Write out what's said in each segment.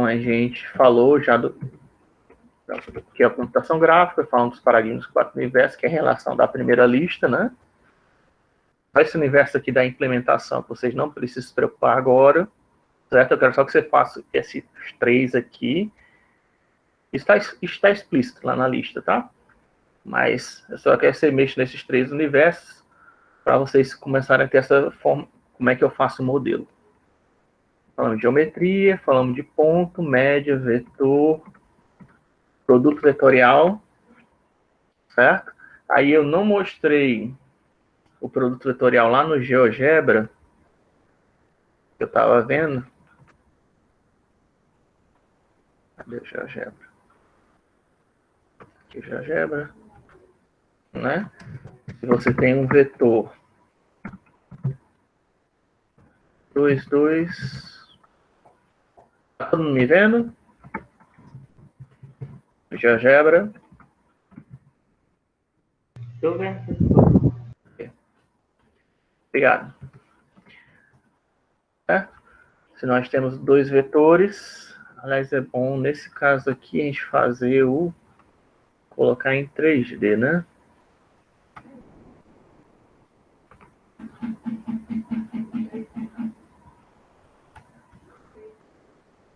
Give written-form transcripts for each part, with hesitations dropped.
a gente falou já que é a computação gráfica, falando dos paradigmas dos 4 universos, que é a relação da primeira lista, né? Esse universo aqui da implementação, vocês não precisam se preocupar agora, certo? Eu quero só que você faça esses 3 aqui. Está explícito lá na lista, tá? Mas eu só quero que você mexa nesses 3 universos para vocês começarem a ter essa forma, como é que eu faço o modelo. Falamos de geometria, falamos de ponto, média, vetor, produto vetorial, certo? Aí eu não mostrei o produto vetorial lá no GeoGebra, que eu estava vendo. Cadê o GeoGebra? Aqui o GeoGebra, né? Se você tem um vetor 2, 2... Tá todo mundo me vendo? GeoGebra. Estou vendo. Obrigado. Certo? Se nós temos 2 vetores, aliás, é bom nesse caso aqui a gente fazer colocar em 3D, né?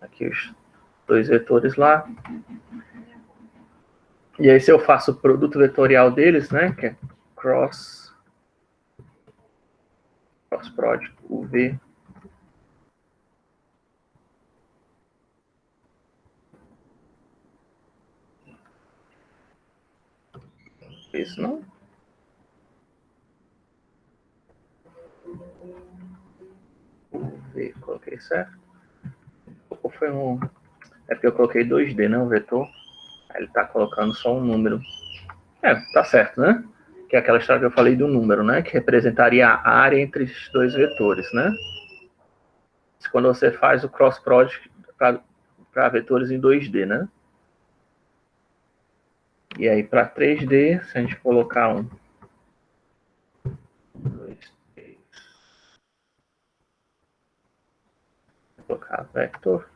Aqui os 2 vetores lá. E aí se eu faço o produto vetorial deles, né, que é cross product UV. Isso não? UV, coloquei certo? Ou foi é porque eu coloquei 2D, né, o vetor. Aí ele tá colocando só um número. Tá certo, né? Que é aquela história que eu falei do número, né? Que representaria a área entre os 2 vetores, né? Quando você faz o cross product para vetores em 2D, né? E aí para 3D, se a gente colocar 2, 3, colocar vector.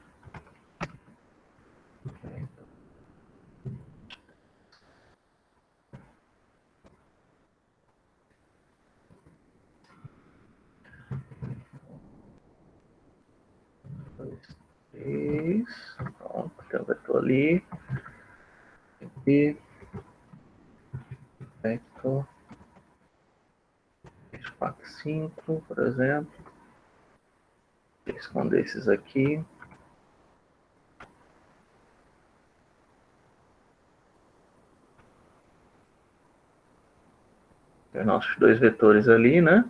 Pronto, tem o vetor ali. E vector 3, 4, 5, por exemplo. Vou esconder esses aqui. Tem os nossos 2 vetores ali, né?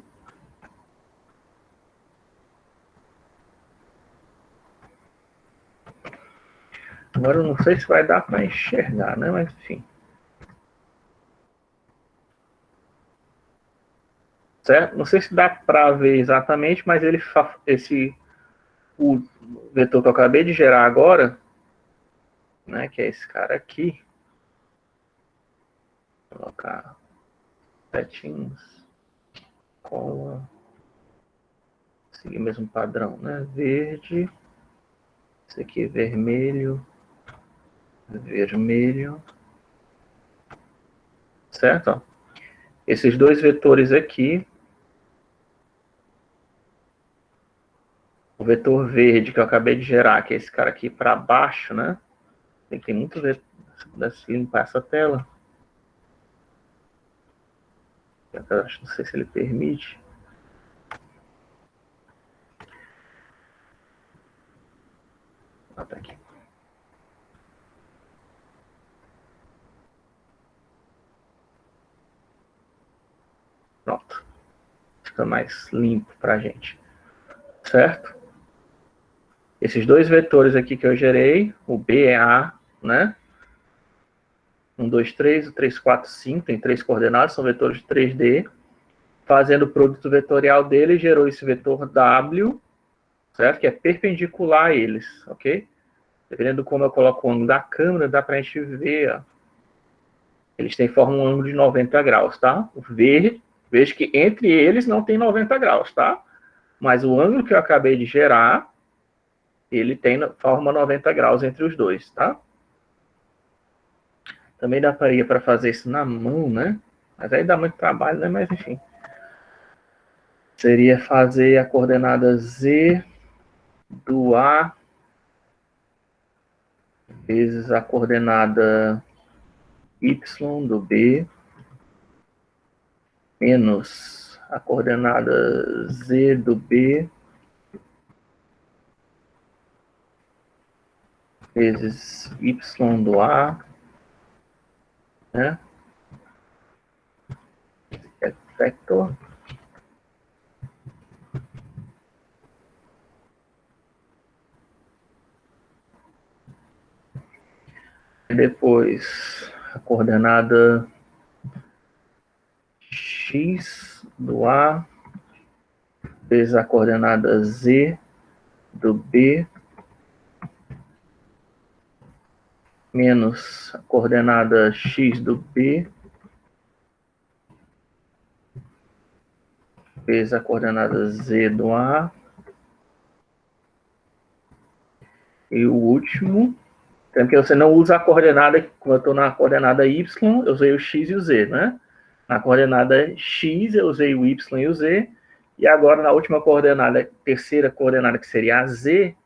Agora eu não sei se vai dar para enxergar, né? Mas enfim. Certo? Não sei se dá para ver exatamente, mas o vetor que eu acabei de gerar agora, né, que é esse cara aqui, vou colocar settings, cola, seguir o mesmo padrão, né, verde, esse aqui é vermelho, vermelho, certo? Ó. Esses 2 vetores aqui, o vetor verde que eu acabei de gerar, que é esse cara aqui para baixo, né? Tem que ter muito vetor, se limpar essa tela. Eu não sei se ele permite. Ah, tá aqui. Pronto. Fica mais limpo para a gente. Certo? Esses 2 vetores aqui que eu gerei, o B é A, né? 1, 2, 3, o 3, 4, 5, tem 3 coordenadas, são vetores de 3D. Fazendo o produto vetorial dele, gerou esse vetor W, certo? Que é perpendicular a eles, ok? Dependendo de como eu coloco o ângulo da câmera, dá pra gente ver, ó. Eles formam um ângulo de 90 graus, tá? Veja que entre eles não tem 90 graus, tá? Mas o ângulo que eu acabei de gerar ele forma 90 graus entre os dois, tá? Também dá para fazer isso na mão, né? Mas aí dá muito trabalho, né? Mas enfim. Seria fazer a coordenada Z do A vezes a coordenada Y do B menos a coordenada Z do B vezes Y do A, né? É vector. E depois a coordenada X do A vezes a coordenada Z do B menos a coordenada X do B vezes a coordenada Z do A. E o último, porque você não usa a coordenada, como eu estou na coordenada Y, eu usei o X e o Z, né? Na coordenada X, eu usei o Y e o Z. E agora, na última coordenada, terceira coordenada, que seria a Z,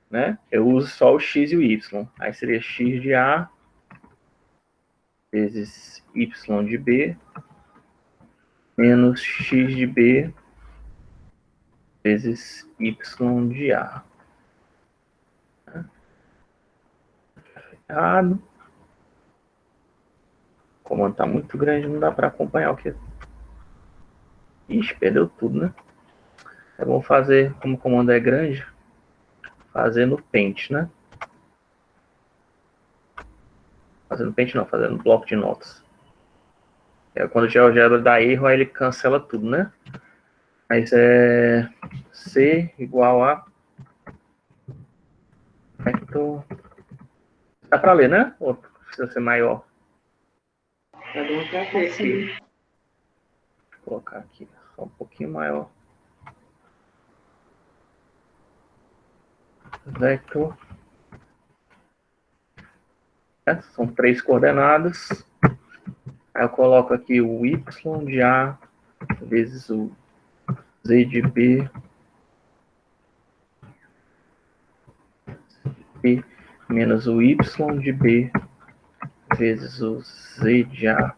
né? Eu uso só o X e o Y. Aí seria X de A vezes Y de B menos X de B vezes Y de A. Errado. O comando está muito grande, não dá para acompanhar o que... Ixi, perdeu tudo, né? É bom fazer, como o comando é grande, fazer no Paint, né? Fazer no Paint não, fazer no bloco de notas. Quando o GeoGebra dá erro, aí ele cancela tudo, né? Mas é C igual a vector. Dá para ler, né? Ou precisa ser maior? Tá dando para ver aqui. Vou colocar aqui, só um pouquinho maior. Vector. São 3 coordenadas. Aí eu coloco aqui o Y de A vezes o Z de B menos o Y de B vezes o Z de A.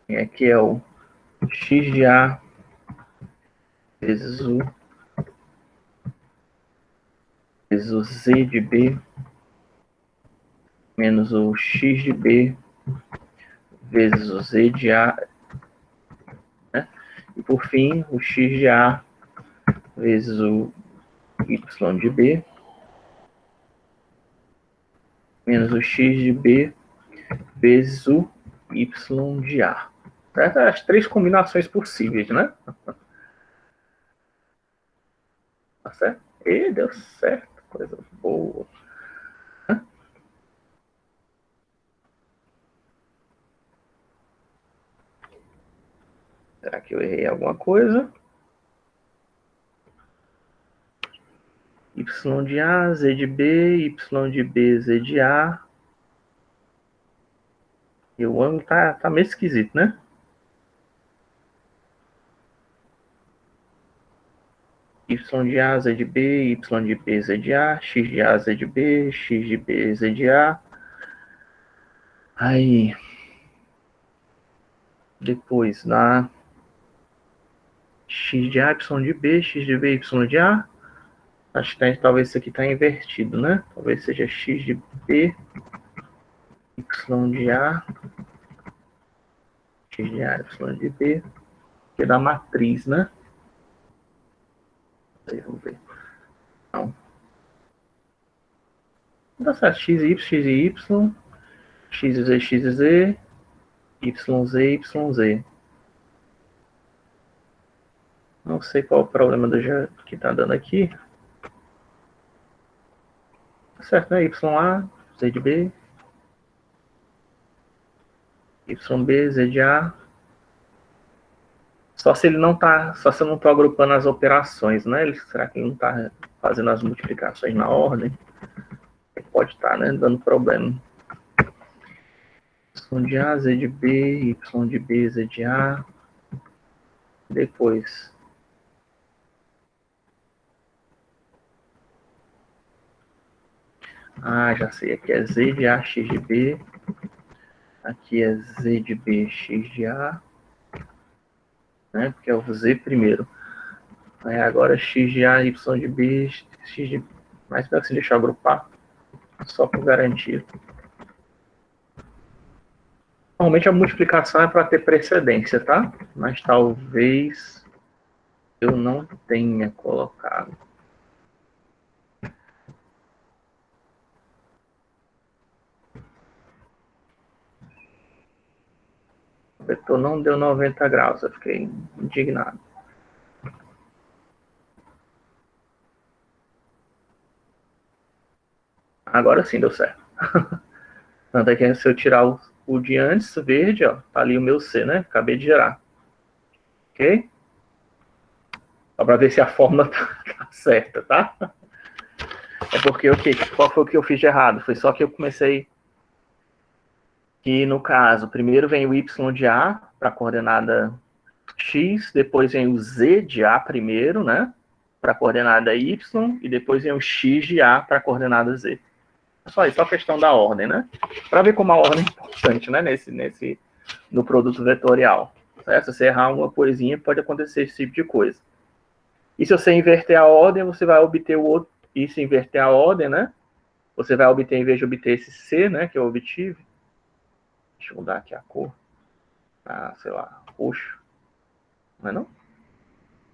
E aqui é o X de A vezes o Z de B menos o X de B vezes o Z de A, né? E por fim, o X de A vezes o Y de B menos o X de B vezes o Y de A. Essas as 3 combinações possíveis, né? Tá certo? E deu certo, coisa boa. Será que eu errei alguma coisa? Y de A, Z de B, Y de B, Z de A. E o ângulo tá meio esquisito, né? Y de A, Z de B, Y de B, Z de A, X de A, Z de B, X de B, Z de A. Aí, depois, na X de A, Y de B, X de B, Y de A. Acho que talvez isso aqui tá invertido, né? Talvez seja X de B, Y de A, X de A, Y de B, que é da matriz, né? Aí, vamos ver. Não. Dá certo. X e Y, X e Y, X e Z, X e Z, YZ, YZ. Não sei qual é o problema que tá dando aqui. Tá certo, né? YA, Z de B, YB, Z de A. Só se ele não tá, só se eu não estou agrupando as operações, né? Será que ele não está fazendo as multiplicações na ordem? Pode estar, né? Dando problema. Y de A, Z de B, Y de B, Z de A. Depois. Ah, já sei. Aqui é Z de A, X de B. Aqui é Z de B, X de A. Né? Porque é o Z primeiro. Aí agora X de A, Y de B, X de... Mas para se deixar agrupar, só por garantia. Normalmente a multiplicação é para ter precedência, tá? Mas talvez eu não tenha colocado. O vetor não deu 90 graus, eu fiquei indignado. Agora sim deu certo. Tanto é que se eu tirar o de antes, verde, ó, tá ali o meu C, né? Acabei de gerar. Ok? Só para ver se a fórmula tá certa, tá? É porque, qual foi o que eu fiz de errado? Foi só que eu comecei que, no caso, primeiro vem o Y de A para a coordenada X, depois vem o Z de A primeiro, né? Para a coordenada Y, e depois vem o X de A para a coordenada Z. Só isso, só a questão da ordem, né? Para ver como a ordem é importante, né? No produto vetorial. Certo? Se você errar uma coisinha, pode acontecer esse tipo de coisa. E se você inverter a ordem, você vai obter o outro. E se inverter a ordem, né? Você vai obter, em vez de obter esse C, né? Que eu obtive. Deixa eu mudar aqui a cor. Ah, sei lá, roxo. Não é não?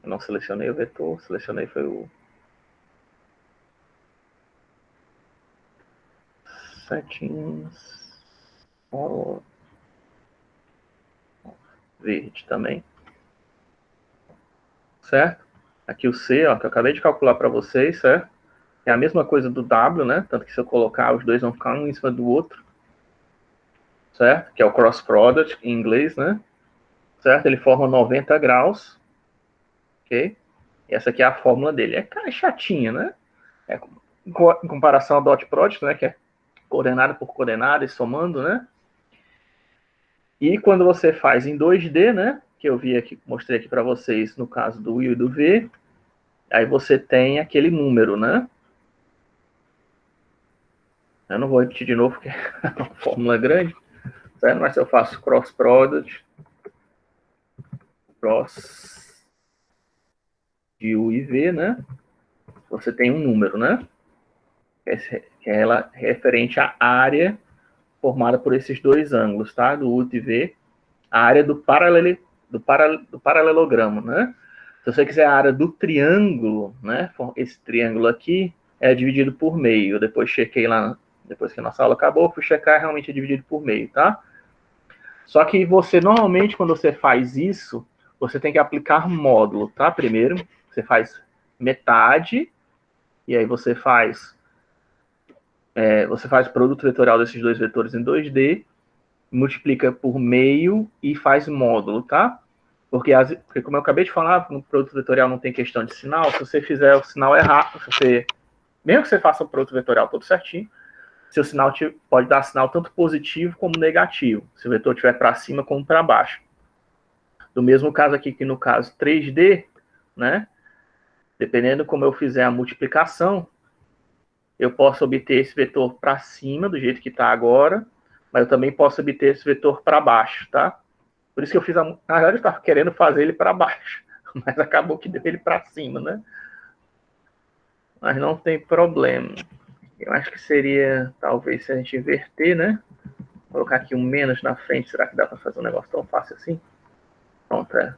Eu não selecionei o vetor, selecionei foi o settings. Verde também. Certo? Aqui o C, ó, que eu acabei de calcular para vocês, certo? É a mesma coisa do W, né? Tanto que se eu colocar, os dois vão ficar um em cima do outro. Certo? Que é o cross product em inglês, né? Certo? Ele forma 90 graus. Ok? E essa aqui é a fórmula dele. É chatinha, né? Em comparação ao dot product, né? Que é coordenada por coordenada e somando, né? E quando você faz em 2D, né? Que eu vi aqui, mostrei aqui para vocês no caso do U e do V, aí você tem aquele número, né? Eu não vou repetir de novo, porque é uma fórmula grande, certo? Mas se eu faço cross product, cross de U e V, né? Você tem um número, né? Que é ela referente à área formada por esses dois ângulos, tá? Do U e V, a área do paralelogramo, né? Se você quiser a área do triângulo, né? Esse triângulo aqui é dividido por meio. Eu depois chequei lá, depois que a nossa aula acabou, fui checar, realmente é dividido por meio, tá? Só que você, normalmente, quando você faz isso, você tem que aplicar módulo, tá? Primeiro, você faz metade, e aí você faz o produto vetorial desses dois vetores em 2D, multiplica por meio e faz módulo, tá? Porque, como eu acabei de falar, no produto vetorial não tem questão de sinal. Se você fizer o sinal errado, mesmo que você faça o produto vetorial todo certinho, seu sinal pode dar sinal tanto positivo como negativo, se o vetor estiver para cima como para baixo. Do mesmo caso aqui, que no caso 3D, né? Dependendo como eu fizer a multiplicação, eu posso obter esse vetor para cima, do jeito que está agora, mas eu também posso obter esse vetor para baixo, tá? Por isso que eu fiz na verdade, eu estava querendo fazer ele para baixo, mas acabou que deu ele para cima, né? Mas não tem problema. Eu acho que seria, talvez, se a gente inverter, né? Vou colocar aqui um menos na frente. Será que dá para fazer um negócio tão fácil assim? Pronto, é.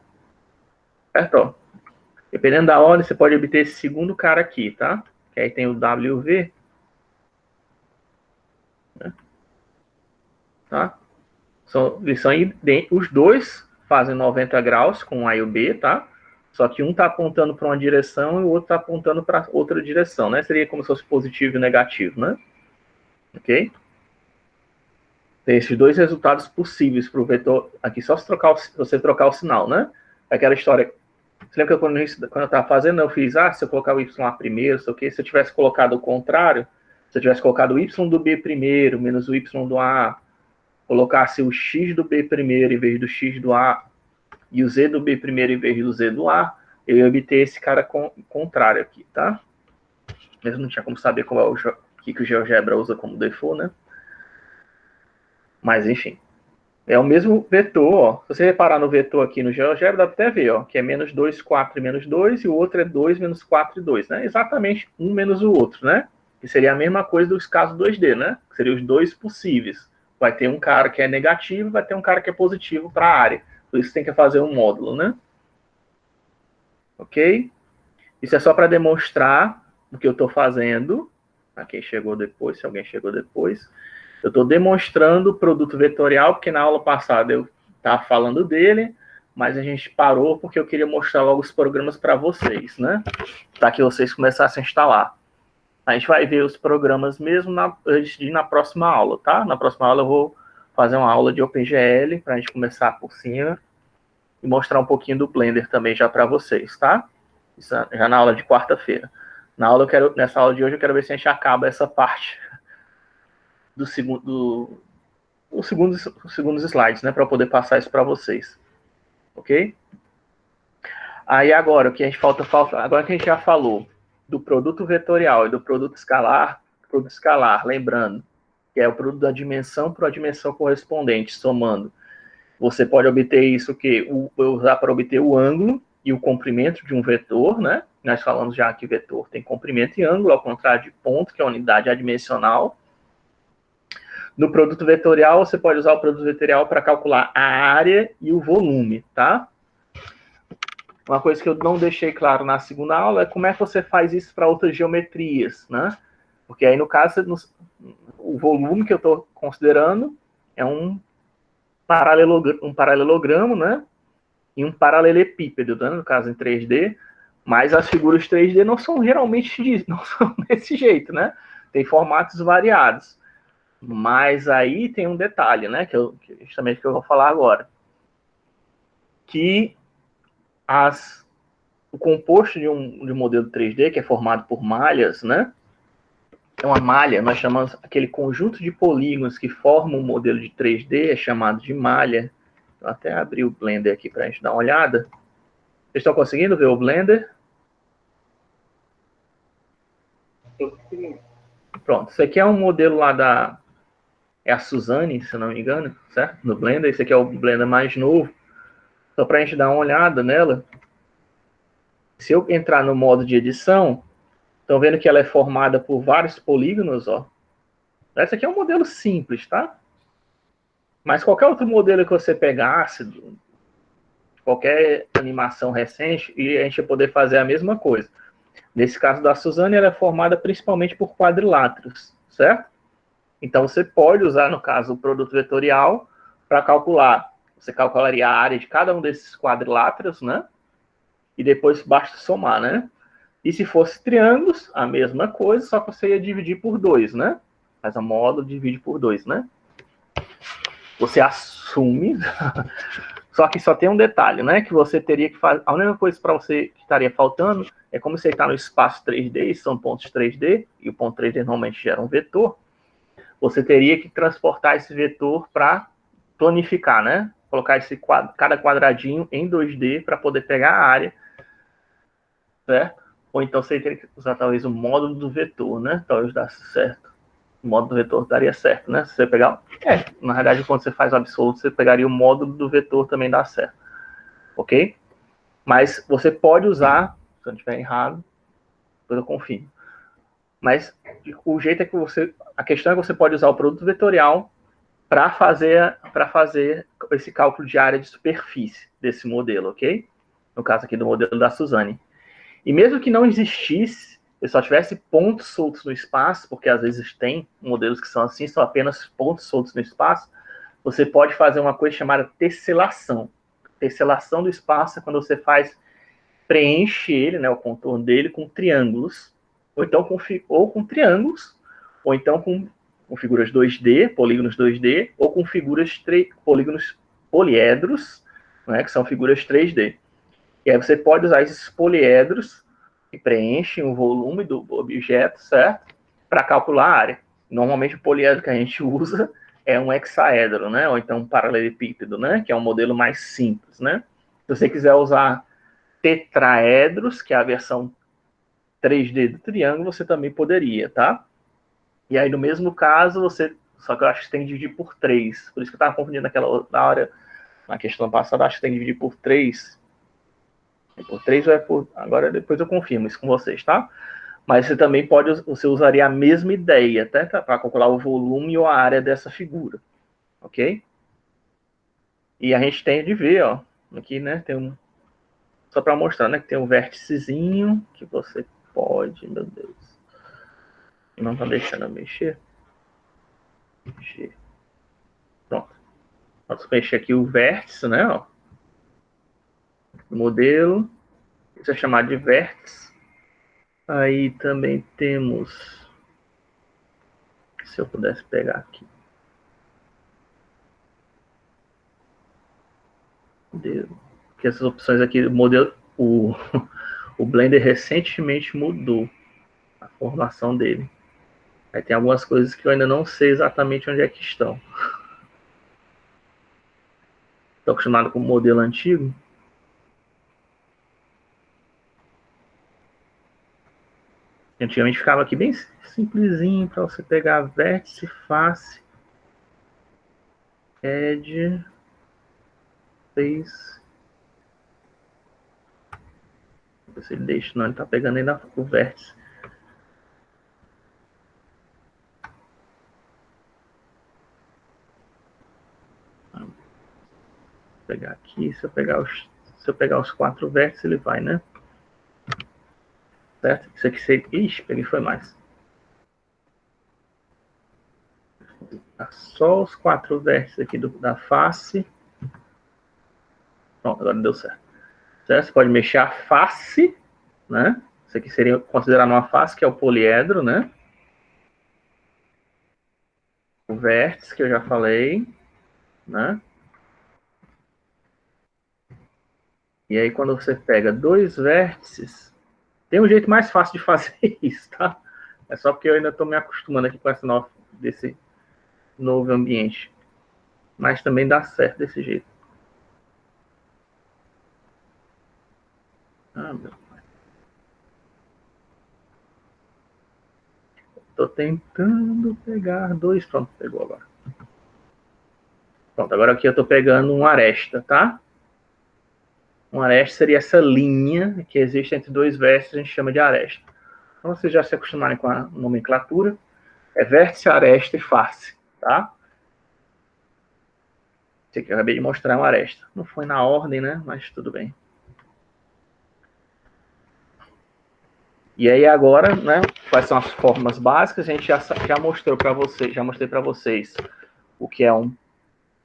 Certo, ó. Dependendo da ordem, você pode obter esse segundo cara aqui, tá? Que aí tem o WV. Né? Tá? Os dois fazem 90 graus com A e o B, tá? Só que um está apontando para uma direção e o outro está apontando para outra direção, né? Seria como se fosse positivo e negativo, né? Ok? Tem esses dois resultados possíveis para o vetor. Aqui só se você trocar o sinal, né? aquela história. Você lembra que quando eu estava fazendo, eu fiz, se eu colocar o YA primeiro, sei o quê, se eu tivesse colocado o contrário, se eu tivesse colocado o Y do B primeiro, menos o Y do A, colocasse o X do B primeiro em vez do X do A, e o Z do B primeiro em vez do Z do A, eu ia obter esse cara contrário aqui, tá? Mesmo não tinha como saber qual é o que o GeoGebra usa como default, né? Mas, enfim. É o mesmo vetor, ó. Se você reparar no vetor aqui no GeoGebra, dá para até ver, ó, que é menos 2, 4 e menos 2, e o outro é 2, menos 4 e 2, né? Exatamente um menos o outro, né? Que seria a mesma coisa dos casos 2D, né? Que seriam os dois possíveis. Vai ter um cara que é negativo, vai ter um cara que é positivo para a área. Por isso tem que fazer um módulo, né? Ok? Isso é só para demonstrar o que eu estou fazendo. A quem chegou depois, se alguém chegou depois. Eu estou demonstrando o produto vetorial, porque na aula passada eu estava falando dele, mas a gente parou porque eu queria mostrar logo os programas para vocês, né? Para que vocês começassem a instalar. A gente vai ver os programas mesmo na próxima aula, tá? Na próxima aula eu vou fazer uma aula de OpenGL para a gente começar por cima e mostrar um pouquinho do Blender também já para vocês, tá? Isso já na aula de quarta-feira. Nessa aula de hoje eu quero ver se a gente acaba essa parte os segundos slides, né, para poder passar isso para vocês, ok? Aí agora, o que a gente falta, agora que a gente já falou do produto vetorial e do produto escalar, lembrando, que é o produto da dimensão para a dimensão correspondente, somando. Você pode obter isso usar para obter o ângulo e o comprimento de um vetor, né? Nós falamos já que vetor tem comprimento e ângulo, ao contrário de ponto, que é a unidade adimensional. No produto vetorial, você pode usar o produto vetorial para calcular a área e o volume, tá? Uma coisa que eu não deixei claro na segunda aula é como é que você faz isso para outras geometrias, né? Porque aí, no caso, o volume que eu estou considerando é um paralelogramo, né? E um paralelepípedo, né? No caso, em 3D. Mas as figuras 3D não são geralmente não são desse jeito, né? Tem formatos variados. Mas aí tem um detalhe, né? Justamente que eu vou falar agora. Que o composto de um modelo 3D, que é formado por malhas, né? É uma malha, nós chamamos aquele conjunto de polígonos que formam um modelo de 3D, é chamado de malha. Vou até abrir o Blender aqui para a gente dar uma olhada. Vocês estão conseguindo ver o Blender? Pronto, isso aqui é um modelo lá é a Suzane, se não me engano, certo? No Blender, esse aqui é o Blender mais novo. Só para a gente dar uma olhada nela. Se eu entrar no modo de edição, estão vendo que ela é formada por vários polígonos, ó. Esse aqui é um modelo simples, tá? Mas qualquer outro modelo que você pegasse, qualquer animação recente, e a gente ia poder fazer a mesma coisa. Nesse caso da Suzane, ela é formada principalmente por quadriláteros, certo? Então, você pode usar, no caso, o produto vetorial para calcular. Você calcularia a área de cada um desses quadriláteros, né? E depois basta somar, né? E se fosse triângulos, a mesma coisa, só que você ia dividir por 2, né? Faz a módulo, divide por 2, né? Você assume... Só que só tem um detalhe, né? Que você teria que fazer... A única coisa para você que estaria faltando é como você está no espaço 3D, e são pontos 3D, e o ponto 3D normalmente gera um vetor, você teria que transportar esse vetor para planificar, né? Colocar cada quadradinho em 2D para poder pegar a área, certo? Ou então você teria que usar talvez o módulo do vetor, né? Talvez desse certo. O módulo do vetor daria certo, né? Se você pegar... na verdade, quando você faz o absoluto, você pegaria o módulo do vetor, também dá certo. Ok? Mas você pode usar, se eu não estiver errado, depois eu confio. Mas o jeito é que a questão é que você pode usar o produto vetorial para fazer esse cálculo de área de superfície desse modelo, ok? No caso aqui do modelo da Suzane. E mesmo que não existisse, eu só tivesse pontos soltos no espaço, porque às vezes tem modelos que são assim, são apenas pontos soltos no espaço, você pode fazer uma coisa chamada tesselação. Tesselação do espaço é quando você preenche ele, né, o contorno dele, com triângulos, ou então com triângulos, ou então com figuras 2D, polígonos 2D, ou com polígonos poliedros, né, que são figuras 3D. E aí você pode usar esses poliedros que preenchem o volume do objeto, certo? Para calcular a área. Normalmente o poliedro que a gente usa é um hexaedro, né? Ou então um paralelepípedo, né? Que é um modelo mais simples, né? Se você quiser usar tetraedros, que é a versão 3D do triângulo, você também poderia, tá? E aí, no mesmo caso, você... Só que eu acho que você tem que dividir por 3. Por isso que eu estava confundindo naquela outra hora, na questão passada, acho que tem que dividir por 3. Por 3 ou é por... Agora, depois eu confirmo isso com vocês, tá? Mas você também pode... Você usaria a mesma ideia, até para calcular o volume ou a área dessa figura. Ok? E a gente tem de ver, ó. Aqui, né? Tem um... Só para mostrar, né? Que tem um vérticezinho que você pode... Meu Deus. Não tá deixando eu mexer. Pronto. Posso mexer aqui o vértice, né? Ó. O modelo. Isso é chamado de vértice. Aí também temos... Se eu pudesse pegar aqui. Porque essas opções aqui, o modelo... O Blender recentemente mudou a formação dele. Aí tem algumas coisas que eu ainda não sei exatamente onde é que estão. Estou acostumado com o modelo antigo. Antigamente ficava aqui bem simplesinho para você pegar vértice, face, edge, face. Não sei se ele deixa, não, ele está pegando ainda o vértice. Vou pegar aqui, se eu pegar os 4 vértices, ele vai, né? Certo? Isso aqui seria... Ixi, peguei foi mais. Só os 4 vértices aqui da face. Pronto, agora deu certo. Certo? Você pode mexer a face, né? Isso aqui seria considerado uma face, que é o poliedro, né? O vértice, que eu já falei, né? E aí, quando você pega 2 vértices, tem um jeito mais fácil de fazer isso, tá? É só porque eu ainda estou me acostumando aqui com desse novo ambiente. Mas também dá certo desse jeito. Ah, meu pai. Estou tentando pegar 2. Pronto, pegou agora. Pronto, agora aqui eu estou pegando uma aresta, tá? Uma aresta seria essa linha que existe entre 2 vértices, a gente chama de aresta. Então, vocês já se acostumarem com a nomenclatura, é vértice, aresta e face, tá? Esse aqui eu acabei de mostrar uma aresta. Não foi na ordem, né? Mas tudo bem. E aí agora, né? Quais são as formas básicas? A gente já mostrou para vocês, já mostrei para vocês o que é um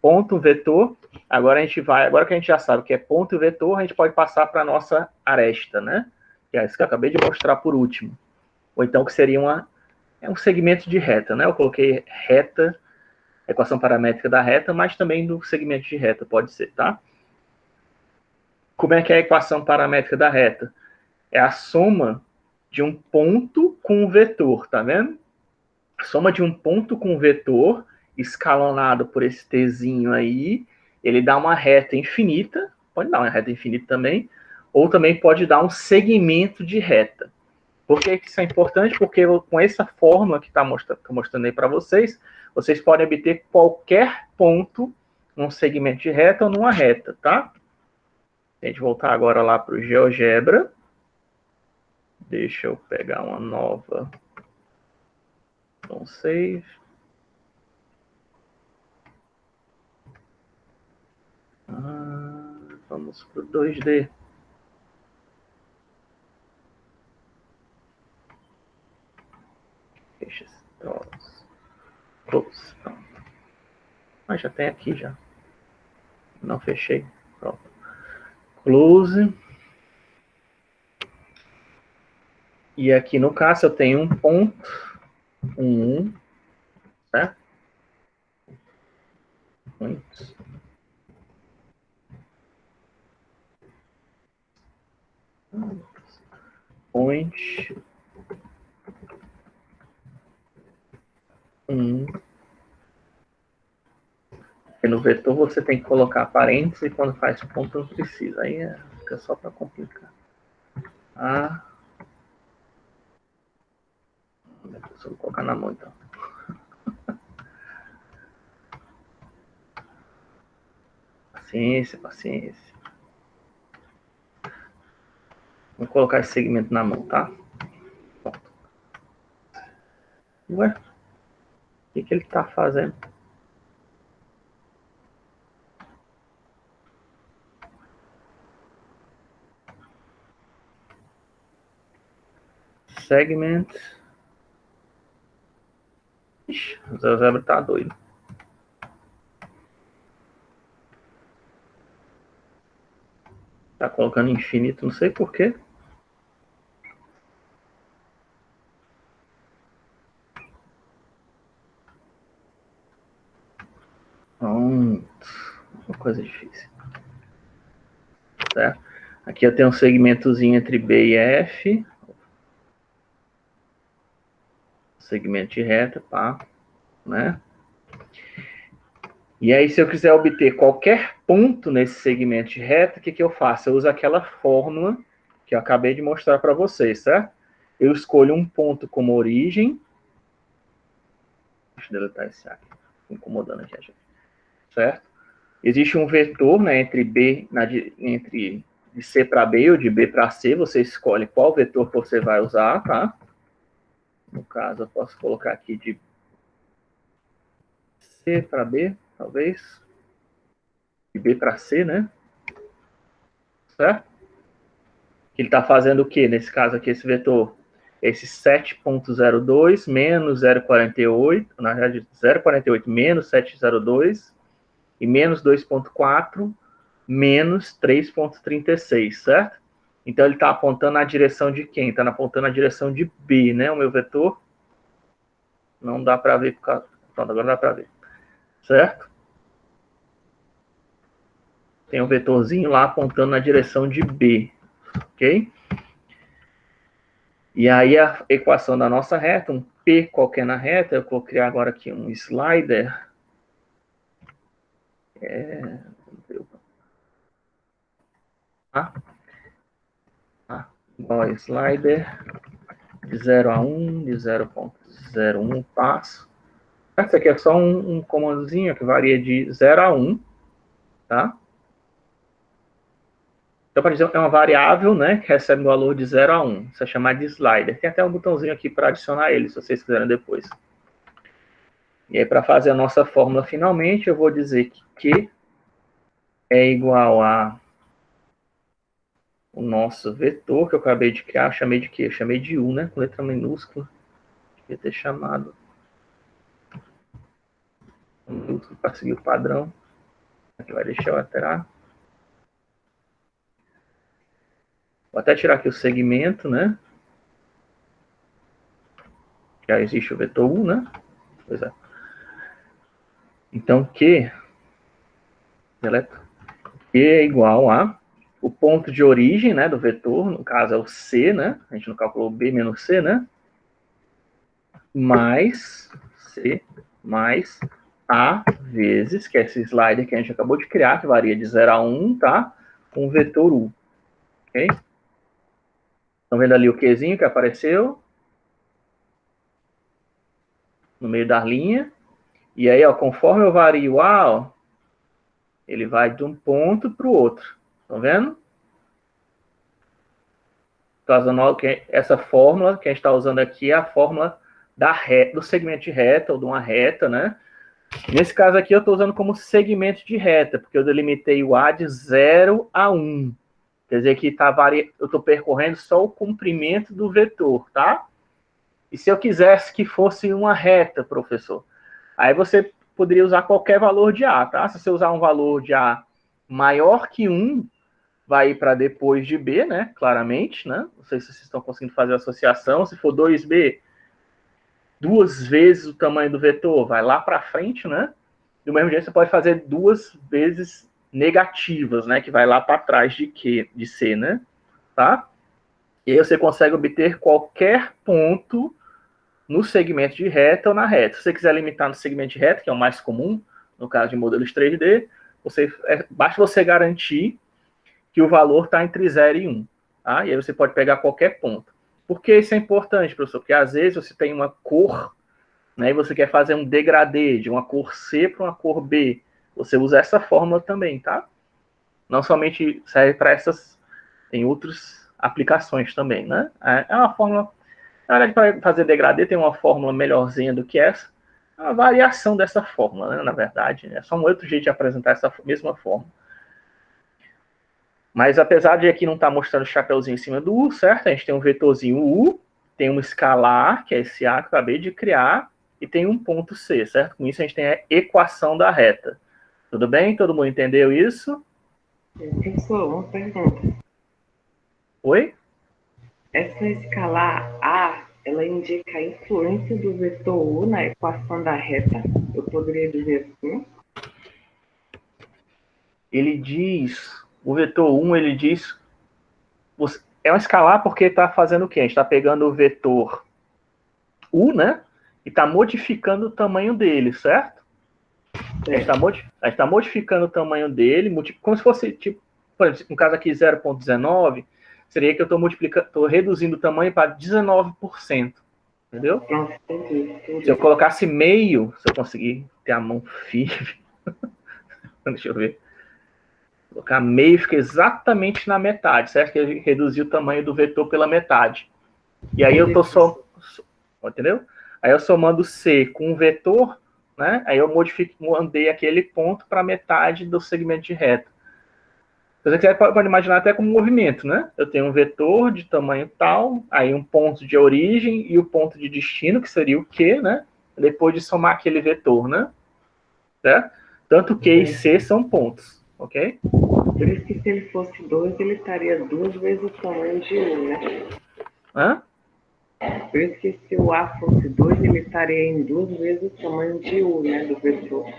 ponto vetor. Agora que a gente já sabe o que é ponto vetor, a gente pode passar para a nossa aresta, né? Que é isso que eu acabei de mostrar por último. Ou então que seria um segmento de reta, né? Eu coloquei reta, equação paramétrica da reta, mas também do segmento de reta, pode ser, tá? Como é que é a equação paramétrica da reta? É a soma de um ponto com um vetor, tá vendo? A soma de um ponto com um vetor, escalonado por esse tzinho aí, ele dá uma reta infinita, pode dar uma reta infinita também, ou também pode dar um segmento de reta. Por que isso é importante? Porque com essa fórmula que está mostrando aí para vocês, vocês podem obter qualquer ponto num segmento de reta ou numa reta, tá? A gente voltar agora lá para o GeoGebra. Deixa eu pegar uma nova. Então, save. Vamos para o 2D. Fecha esse troço. Close. Pronto. Mas já tem aqui já. Não fechei. Pronto. Close. E aqui no caso eu tenho um ponto. Certo? Muito. Point 1. Porque no vetor você tem que colocar parênteses e quando faz ponto não precisa. Aí fica só para complicar. Deixa eu colocar na mão então. Paciência, paciência. Vou colocar esse segmento na mão, tá? Pronto. Ué? O que ele tá fazendo? Segment. Ixi, o Zebra tá doido. Tá colocando infinito, não sei porquê. Uma coisa difícil. Certo? Aqui eu tenho um segmentozinho entre B e F. Segmento de reta, pá. Né? E aí, se eu quiser obter qualquer ponto nesse segmento de reta, o que eu faço? Eu uso aquela fórmula que eu acabei de mostrar para vocês, certo? Eu escolho um ponto como origem. Deixa eu deletar esse aqui. Incomodando aqui a gente. Certo? Existe um vetor, né, entre de C para B ou de B para C. Você escolhe qual vetor você vai usar, tá? No caso, eu posso colocar aqui de C para B, talvez. De B para C, né? Certo? Ele está fazendo o quê? Nesse caso aqui, esse vetor, esse 7.02 menos 0,48, na verdade, 0,48 menos 7,02 e menos 2,4 menos 3,36, certo? Então, ele está apontando na direção de quem? Está apontando na direção de B, né? O meu vetor. Não dá para ver por causa... Pronto, agora dá para ver. Certo? Tem um vetorzinho lá apontando na direção de B. Ok? E aí a equação da nossa reta, um P qualquer na reta, eu vou criar agora aqui um slider. Igual a slider de 0 a 1, de 0,01 passo. Esse aqui é só um comandozinho que varia de 0 a 1, tá? Então, por exemplo, é uma variável, né, que recebe um valor de 0 a 1. Isso é chamado de slider. Tem até um botãozinho aqui para adicionar ele, se vocês quiserem depois. E aí, para fazer a nossa fórmula finalmente, eu vou dizer que Q é igual a o nosso vetor que eu acabei de criar. Eu chamei de quê? Eu chamei de U, né, com letra minúscula. Devia ter chamado minúsculo para seguir o padrão. Aqui vai deixar eu alterar. Vou até tirar aqui o segmento, né? Já existe o vetor U, né? Pois é. Então, Q é igual a o ponto de origem, né, do vetor, no caso é o C, né? A gente não calculou B menos C, né? Mais C, mais A vezes, que é esse slider que a gente acabou de criar, que varia de 0 a 1, tá? Com o vetor U. Ok? Estão vendo ali o Qzinho que apareceu? No meio da linha. E aí, ó, conforme eu vario A, ó, ele vai de um ponto para o outro. Estão vendo? Essa fórmula que a gente está usando aqui é a fórmula do segmento de reta, ou de uma reta, né? Nesse caso aqui, eu estou usando como segmento de reta, porque eu delimitei o A de 0 a 1. Quer dizer que eu estou percorrendo só o comprimento do vetor, tá? E se eu quisesse que fosse uma reta, professor? Aí você poderia usar qualquer valor de A, tá? Se você usar um valor de A maior que 1, vai ir para depois de B, né? Claramente, né? Não sei se vocês estão conseguindo fazer a associação. Se for 2B, 2 vezes o tamanho do vetor, vai lá para frente, né? Do mesmo jeito, você pode fazer 2 vezes negativas, né? Que vai lá para trás de C, né? Tá? E aí você consegue obter qualquer ponto no segmento de reta ou na reta. Se você quiser limitar no segmento de reta, que é o mais comum, no caso de modelos 3D, basta você garantir que o valor está entre 0 e 1. Tá? E aí você pode pegar qualquer ponto. Por que isso é importante, professor? Porque às vezes você tem uma cor, né, e você quer fazer um degradê de uma cor C para uma cor B. Você usa essa fórmula também, tá? Não somente serve para essas, tem outras aplicações também, né? É uma fórmula, na verdade, para fazer degradê tem uma fórmula melhorzinha do que essa, é uma variação dessa fórmula, né, na verdade. É só um outro jeito de apresentar essa mesma fórmula. Mas apesar de aqui não estar mostrando o chapeuzinho em cima do U, certo? A gente tem um vetorzinho U, tem um escalar, que é esse A que eu acabei de criar, e tem um ponto C, certo? Com isso a gente tem a equação da reta. Tudo bem? Todo mundo entendeu isso? Professor, uma pergunta. Oi? Essa escalar A, ela indica a influência do vetor U na equação da reta? Eu poderia dizer assim? Ele diz, o vetor 1, ele diz, é um escalar porque está fazendo o quê? A gente está pegando o vetor U, né? E está modificando o tamanho dele, certo? A gente está modificando o tamanho dele, como se fosse, tipo, por exemplo, no caso aqui 0,19, seria que eu estou reduzindo o tamanho para 19%. Entendeu? Entendi. Se eu colocasse meio, se eu conseguir ter a mão firme, deixa eu ver. Colocar meio fica exatamente na metade, certo? Que ele reduziu o tamanho do vetor pela metade. E aí eu tô entendeu? Aí eu somando C com o vetor, né? Aí eu mandei aquele ponto para metade do segmento de reta. Você pode imaginar até como um movimento, né? Eu tenho um vetor de tamanho tal, aí um ponto de origem e o ponto de destino, que seria o Q, né? Depois de somar aquele vetor, né? Certo? Tanto Q e C são pontos, ok? Por isso que se ele fosse 2, ele estaria 2 vezes o tamanho de U, né? Hã? Por isso que se o A fosse 2, ele estaria em 2 vezes o tamanho de U, né? Do vetor.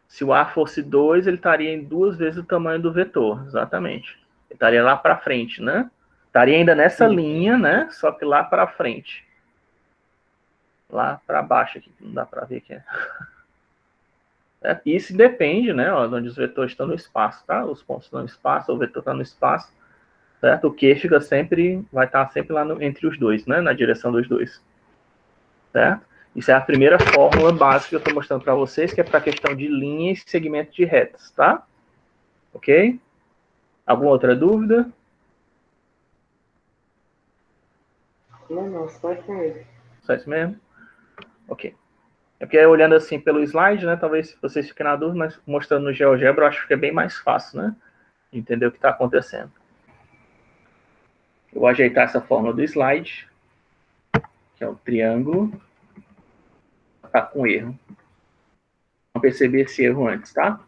Se o A fosse 2, ele estaria em 2 vezes o tamanho do vetor, exatamente. Ele estaria lá para frente, né? Estaria ainda nessa linha, né? Só que lá para frente. Lá para baixo aqui, não dá para ver que é. Isso depende, né? Ó, onde os vetores estão no espaço, tá? Os pontos estão no espaço, o vetor está no espaço, certo? O Q fica sempre, vai estar sempre lá entre os dois, né? Na direção dos dois, certo? Isso é a primeira fórmula básica que eu estou mostrando para vocês, que é para a questão de linha e segmento de retas, tá? Ok? Alguma outra dúvida? Não, só isso mesmo. Só isso mesmo? Ok. É porque olhando assim pelo slide, né? Talvez vocês fiquem na dúvida, mas mostrando no GeoGebra eu acho que fica bem mais fácil, né? Entender o que está acontecendo. Eu vou ajeitar essa fórmula do slide, que é o triângulo. Está com erro. Não percebi esse erro antes, tá?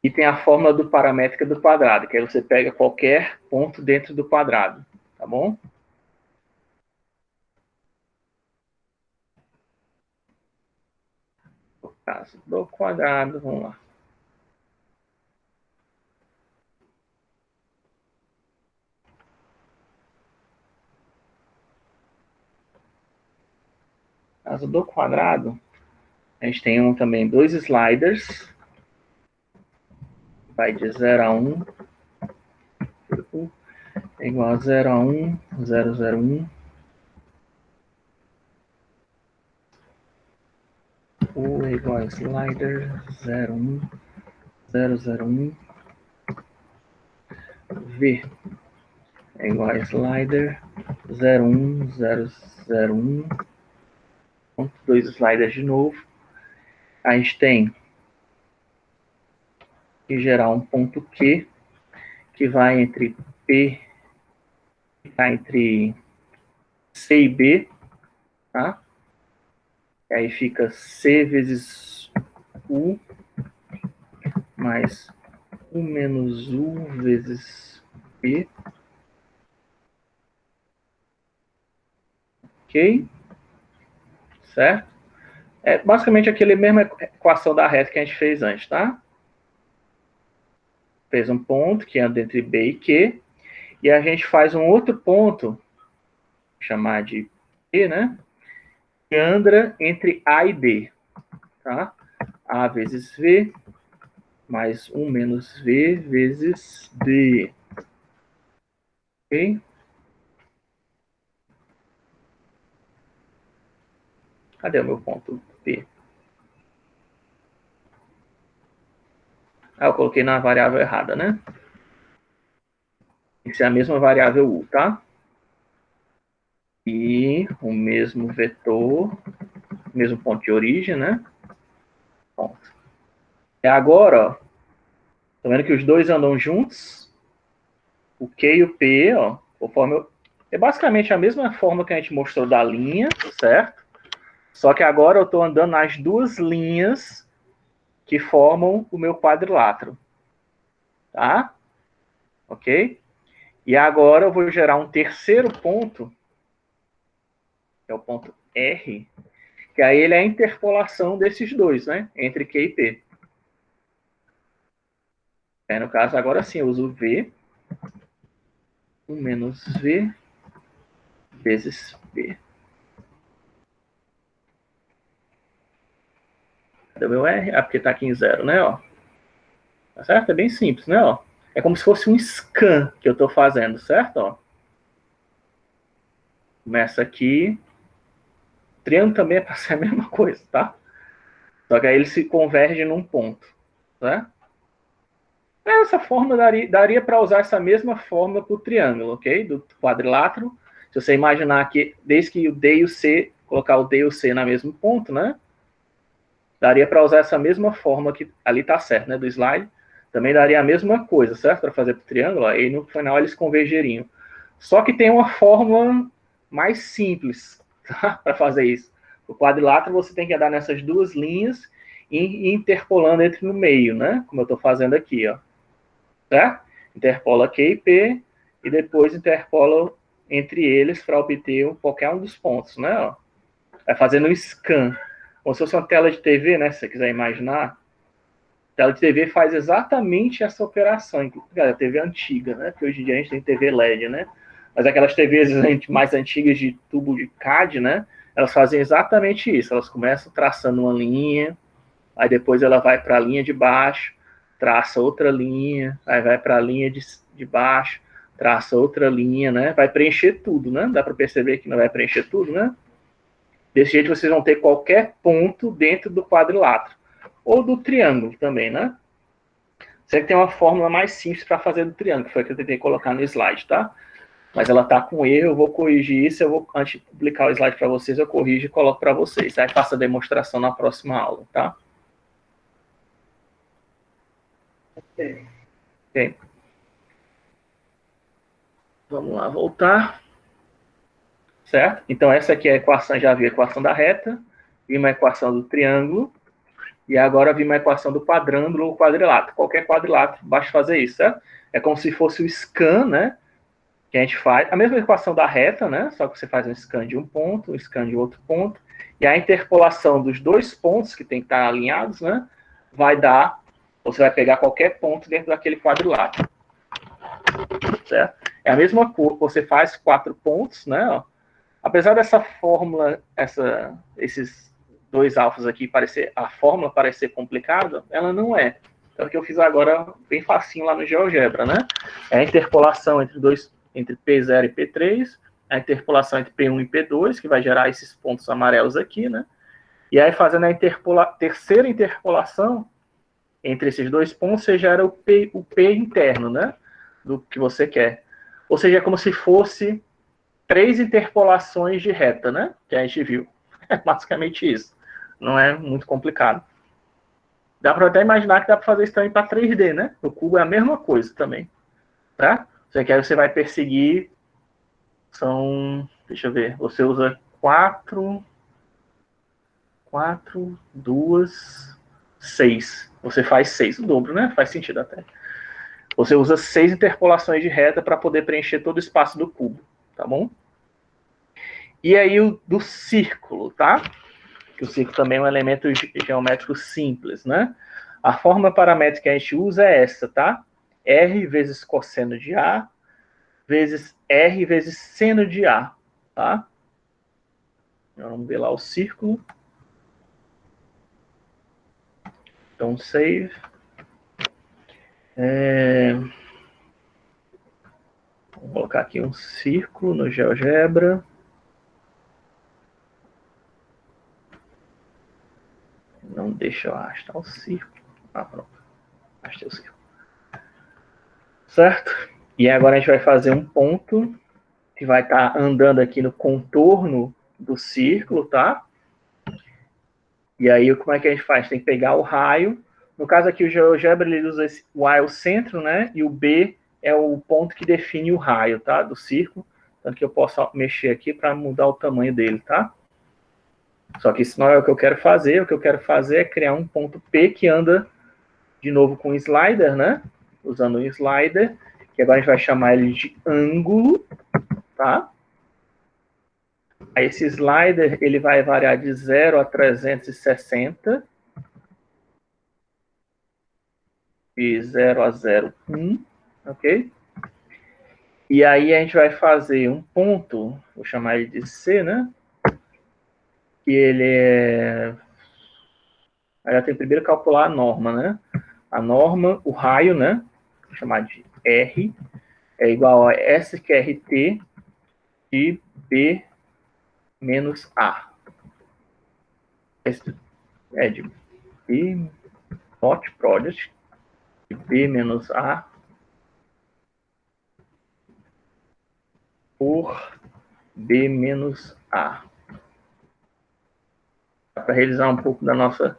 E tem a fórmula do paramétrica do quadrado, que aí você pega qualquer ponto dentro do quadrado, tá bom? No caso do quadrado, vamos lá. No caso do quadrado, a gente tem também dois sliders. Vai de 0 a 1. É igual a 0 a 1, 0, 0, 1. U é igual a slider 0, 1, 0, 0, 1. V é igual a slider 0, 1, 0, 0, 1. Dois sliders de novo. A gente tem que gerar um ponto Q, que vai entre P, tá entre C e B, tá? E aí fica C vezes U, mais U menos U vezes P. Ok? Certo? É basicamente aquele mesma equação da reta que a gente fez antes, tá? Fez um ponto que anda entre B e Q. E a gente faz um outro ponto, vou chamar de P, né? Que anda entre A e B, tá? A vezes V, mais 1 menos V vezes D. Ok? Cadê o meu ponto P? Ah, eu coloquei na variável errada, né? Tem que ser a mesma variável U, tá? E o mesmo vetor, mesmo ponto de origem, né? Ponto. E agora, ó, tá vendo que os dois andam juntos? O Q e o P, ó, conforme é basicamente a mesma forma que a gente mostrou da linha, certo? Só que agora eu estou andando nas duas linhas que formam o meu quadrilátero, tá? Ok? E agora eu vou gerar um terceiro ponto, que é o ponto R, que aí ele é a interpolação desses dois, né? Entre Q e P. Aí, no caso, agora sim, eu uso V, 1 menos V vezes P. Cadê o meu R? Ah, porque está aqui em zero, né? Ó. Tá certo? É bem simples, né? Ó. É como se fosse um scan que eu estou fazendo, certo? Ó. Começa aqui. Triângulo também é para ser a mesma coisa, tá? Só que aí ele se converge num ponto, né? Essa forma daria para usar essa mesma forma para o triângulo, ok? Do quadrilátero. Se você imaginar que, desde que o D e o C, colocar o D e o C no mesmo ponto, né? Daria para usar essa mesma forma que ali está certo, né? Do slide. Também daria a mesma coisa, certo? Para fazer para o triângulo. Aí no final eles convergeriam. Só que tem uma fórmula mais simples, tá? Para fazer isso. O quadrilátero você tem que andar nessas duas linhas e interpolando entre no meio, né? Como eu estou fazendo aqui, ó. Tá? Interpola Q e P e depois interpola entre eles para obter qualquer um dos pontos, né? Ó. Vai fazendo um scan. Como se fosse uma tela de TV, né? Se você quiser imaginar. A tela de TV faz exatamente essa operação. Inclusive, a TV antiga, né? Porque hoje em dia a gente tem TV LED, né? Mas aquelas TVs mais antigas de tubo de CAD, né? Elas fazem exatamente isso. Elas começam traçando uma linha, aí depois ela vai para a linha de baixo, traça outra linha, aí vai para a linha de baixo, traça outra linha, né? Vai preencher tudo, né? Dá para perceber que não vai preencher tudo, né? Desse jeito vocês vão ter qualquer ponto dentro do quadrilátero. Ou do triângulo também, né? Sempre tem uma fórmula mais simples para fazer do triângulo, que foi a que eu tentei colocar no slide, tá? Mas ela tá com erro, eu vou corrigir isso, eu vou, antes de publicar o slide para vocês, eu corrijo e coloco para vocês. Aí faço a demonstração na próxima aula, tá? Ok. Vamos lá, voltar. Certo? Então, essa aqui é a equação, já vi a equação da reta, vi uma equação do triângulo, e agora vi uma equação do quadrângulo ou quadrilátero. Qualquer quadrilátero, basta fazer isso, certo? É como se fosse o scan, né? Que a gente faz, a mesma equação da reta, né? Só que você faz um scan de um ponto, um scan de outro ponto, e a interpolação dos dois pontos, que tem que estar alinhados, né? Vai dar, você vai pegar qualquer ponto dentro daquele quadrilátero. Certo? É a mesma coisa, você faz 4 pontos, né? Ó. Apesar dessa fórmula, esses dois alfas aqui, a fórmula parecer complicada, ela não é. Então, o que eu fiz agora, bem facinho lá no GeoGebra, né? É a interpolação entre P0 e P3, a interpolação entre P1 e P2, que vai gerar esses pontos amarelos aqui, né? E aí, fazendo a terceira interpolação entre esses dois pontos, você gera o P interno, né? Do que você quer. Ou seja, é como se fosse 3 interpolações de reta, né? Que a gente viu. É basicamente isso. Não é muito complicado. Dá para até imaginar que dá para fazer isso também para 3D, né? O cubo é a mesma coisa também. Tá? Você vai perseguir. Deixa eu ver. Você usa 4, 2, 6. Você faz 6, o dobro, né? Faz sentido até. Você usa 6 interpolações de reta para poder preencher todo o espaço do cubo. Tá bom? E aí o do círculo, tá? Que o círculo também é um elemento geométrico simples, né? A forma paramétrica que a gente usa é essa, tá? R vezes cosseno de A vezes R vezes seno de A, tá? Então, vamos ver lá o círculo. Então, save. Vou colocar aqui um círculo no GeoGebra. Não deixa eu arrastar o círculo. Ah, pronto. Arrastei o círculo. Certo? E agora a gente vai fazer um ponto que vai estar andando aqui no contorno do círculo, tá? E aí, como é que a gente faz? Tem que pegar o raio. No caso aqui, o GeoGebra, ele usa o A é o centro, né? E o B é o ponto que define o raio, tá? Do círculo. Tanto que eu posso mexer aqui para mudar o tamanho dele, tá? Só que isso não é o que eu quero fazer. O que eu quero fazer é criar um ponto P que anda de novo com o slider, né? Usando o slider, que agora a gente vai chamar ele de ângulo, tá? Aí esse slider, ele vai variar de 0 a 360. De 0 a 0,1, ok? E aí a gente vai fazer um ponto, vou chamar ele de C, né? Que ele é... Aí eu tenho que primeiro calcular a norma, né? A norma, o raio, né? Vou chamar de R, é igual a SQRT de B menos A. Esse é de B, not product, de B menos A por B menos A. Para realizar um pouco da nossa,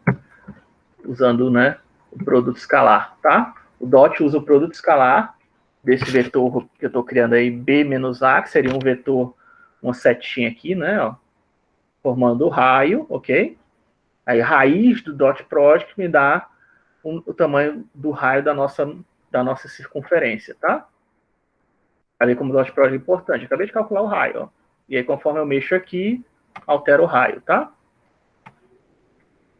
usando, né, o produto escalar, tá? O DOT usa o produto escalar desse vetor que eu estou criando aí, B menos A, que seria um vetor, uma setinha aqui, né, ó, formando o raio, ok? Aí, raiz do dot product me dá o tamanho do raio da nossa circunferência, tá? Ali como o dot product é importante. Acabei de calcular o raio, ó. E aí, conforme eu mexo aqui, altera o raio, tá?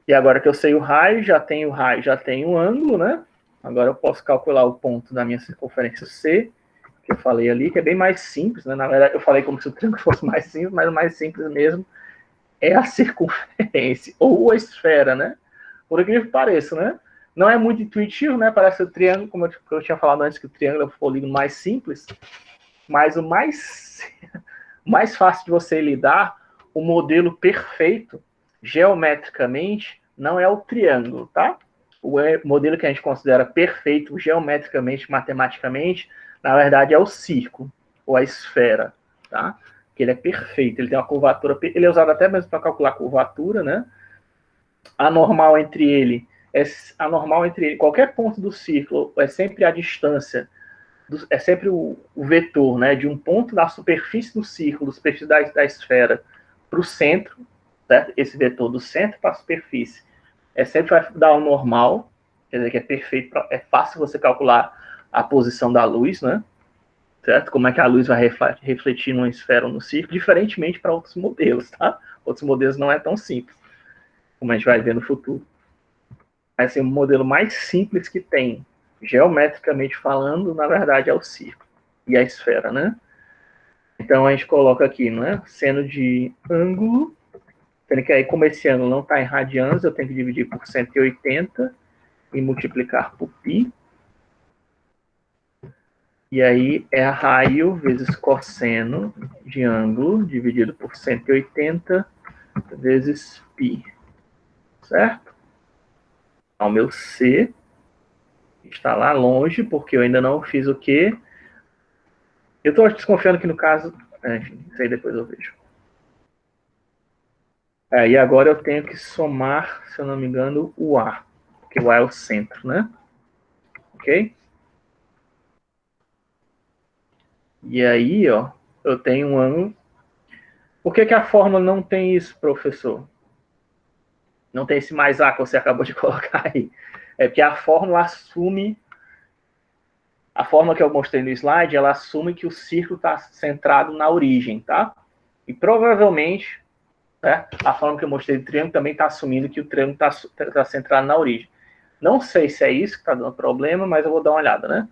E agora que eu sei o raio, já tenho o ângulo, né? Agora eu posso calcular o ponto da minha circunferência C, que eu falei ali, que é bem mais simples, né? Na verdade, eu falei como se o triângulo fosse mais simples, mas o mais simples mesmo é a circunferência, ou a esfera, né? Por incrível que pareça, né? Não é muito intuitivo, né? Parece o triângulo, como eu tinha falado antes, que o triângulo é o polígono mais simples, mas o mais fácil de você lidar, o modelo perfeito, geometricamente, não é o triângulo, tá? O modelo que a gente considera perfeito, geometricamente, matematicamente, na verdade é o círculo, ou a esfera, tá? Que ele é perfeito, ele tem uma curvatura, ele é usado até mesmo para calcular a curvatura, né? A normal entre ele, qualquer ponto do círculo é sempre a distância, é sempre o vetor, né, de um ponto da superfície do círculo, da superfície da esfera, para o centro, certo? Esse vetor do centro para a superfície, sempre vai dar o normal, quer dizer que é perfeito, é fácil você calcular a posição da luz, né? Certo? Como é que a luz vai refletir numa esfera ou no círculo, diferentemente para outros modelos, tá? Outros modelos não é tão simples, como a gente vai ver no futuro. Mas assim, o modelo mais simples que tem, geometricamente falando, na verdade é o círculo e a esfera, né? Então a gente coloca aqui, não é? Seno de ângulo, sendo que aí como esse ângulo não está em radianos, eu tenho que dividir por 180 e multiplicar por π. E aí é raio vezes cosseno de ângulo dividido por 180 vezes π. Certo? Então, o meu C está lá longe, porque eu ainda não fiz o quê? Eu estou desconfiando que no caso... Enfim, isso aí depois eu vejo. E agora eu tenho que somar, se eu não me engano, o A. Porque o A é o centro, né? Ok? E aí, ó, eu tenho um ângulo. Por que a fórmula não tem isso, professor? Não tem esse mais A que você acabou de colocar aí. É porque a fórmula assume... A fórmula que eu mostrei no slide, ela assume que o círculo está centrado na origem, tá? E provavelmente, né, a fórmula que eu mostrei do triângulo também está assumindo que o triângulo está centrado na origem. Não sei se é isso que está dando problema, mas eu vou dar uma olhada, né?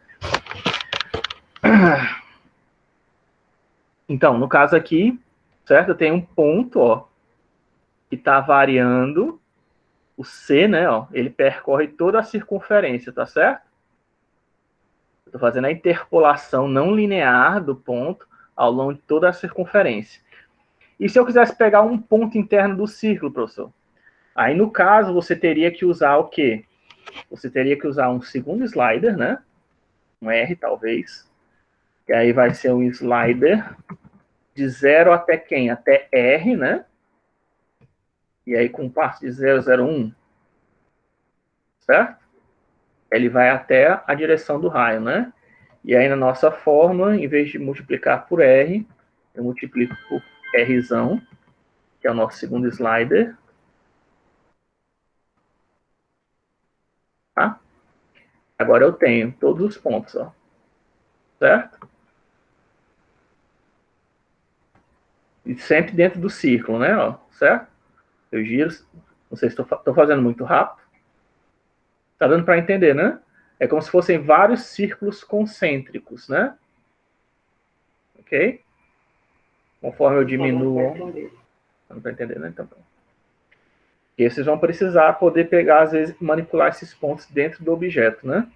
Então, no caso aqui, certo? Eu tenho um ponto, ó, que está variando o C, né? Ó, ele percorre toda a circunferência, tá certo? Estou fazendo a interpolação não linear do ponto ao longo de toda a circunferência. E se eu quisesse pegar um ponto interno do círculo, professor? Aí, no caso, você teria que usar o quê? Você teria que usar um segundo slider, né? Um R, talvez. E aí vai ser um slider de 0 até quem? Até R, né? E aí com parte de 0, 0, 1. Certo? Ele vai até a direção do raio, né? E aí na nossa fórmula, em vez de multiplicar por R, eu multiplico por Rzão, que é o nosso segundo slider. Tá? Agora eu tenho todos os pontos, ó. Certo? E sempre dentro do círculo, né? Ó, certo? Eu giro, não sei se estou fazendo muito rápido. Tá dando para entender, né? É como se fossem vários círculos concêntricos, né? Ok? Conforme eu diminuo... Não para entender, né? Então, e vocês vão precisar poder pegar, às vezes, manipular esses pontos dentro do objeto, né?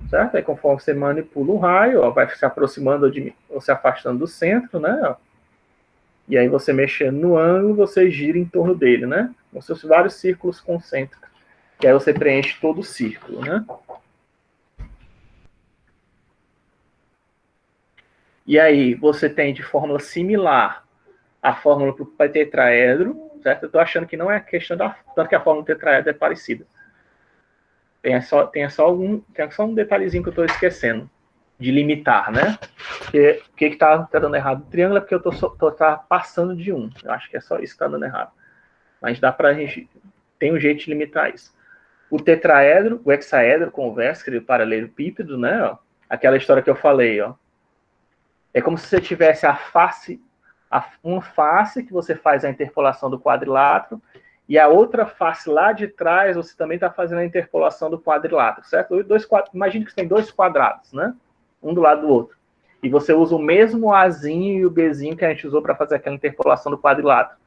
Certo? Aí, conforme você manipula o raio, ó, vai se aproximando ou se afastando do centro, né? Ó. E aí, você mexendo no ângulo, você gira em torno dele, né? Como se fossem vários círculos concêntricos. Que aí você preenche todo o círculo, né? E aí, você tem de fórmula similar a fórmula para o tetraedro, certo? Eu estou achando que não é a questão da... Tanto que a fórmula do tetraedro é parecida. Tem só um detalhezinho que eu estou esquecendo de limitar, né? O que está dando errado no triângulo é porque eu estou passando de 1. Eu acho que é só isso que está dando errado. Mas dá para a gente... Tem um jeito de limitar isso. O tetraedro, o hexaedro conversa, que é o paralelepípedo, né? Ó, aquela história que eu falei, ó. É como se você tivesse uma face que você faz a interpolação do quadrilátero e a outra face lá de trás você também está fazendo a interpolação do quadrilátero, certo? Imagine que você tem dois quadrados, né? Um do lado do outro. E você usa o mesmo Azinho e o Bzinho que a gente usou para fazer aquela interpolação do quadrilátero.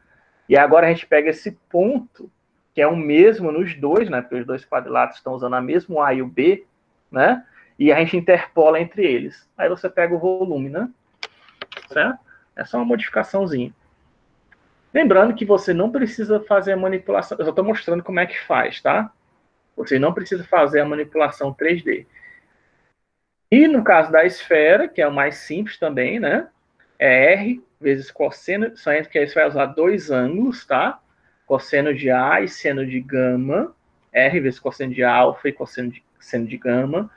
E agora a gente pega esse ponto, que é o mesmo nos dois, né? Porque os dois quadriláteros estão usando a mesmo A e o B, né? E a gente interpola entre eles. Aí você pega o volume, né? Certo? É só uma modificaçãozinha. Lembrando que você não precisa fazer a manipulação. Eu só estou mostrando como é que faz, tá? Você não precisa fazer a manipulação 3D. E no caso da esfera, que é o mais simples também, né? É R vezes cosseno, só entre que aí você vai usar dois ângulos, tá? Cosseno de A e seno de gama. R vezes cosseno de alfa e cosseno de seno de gama.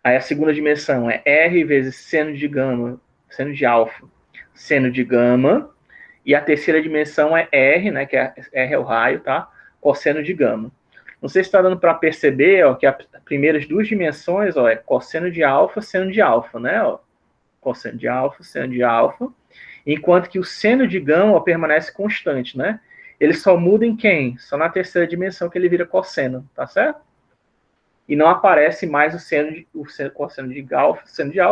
Aí a segunda dimensão é R vezes seno de gama, seno de alfa, seno de gama. E a terceira dimensão é R, né, que R é o raio, tá? Cosseno de gama. Não sei se está dando para perceber, ó, que as primeiras duas dimensões, ó, é cosseno de alfa, seno de alfa, né? Ó, cosseno de alfa, seno de alfa. Enquanto que o seno de gama ó, permanece constante, né? Ele só muda em quem? Só na terceira dimensão que ele vira cosseno, tá certo? E não aparece mais o cosseno de alfa,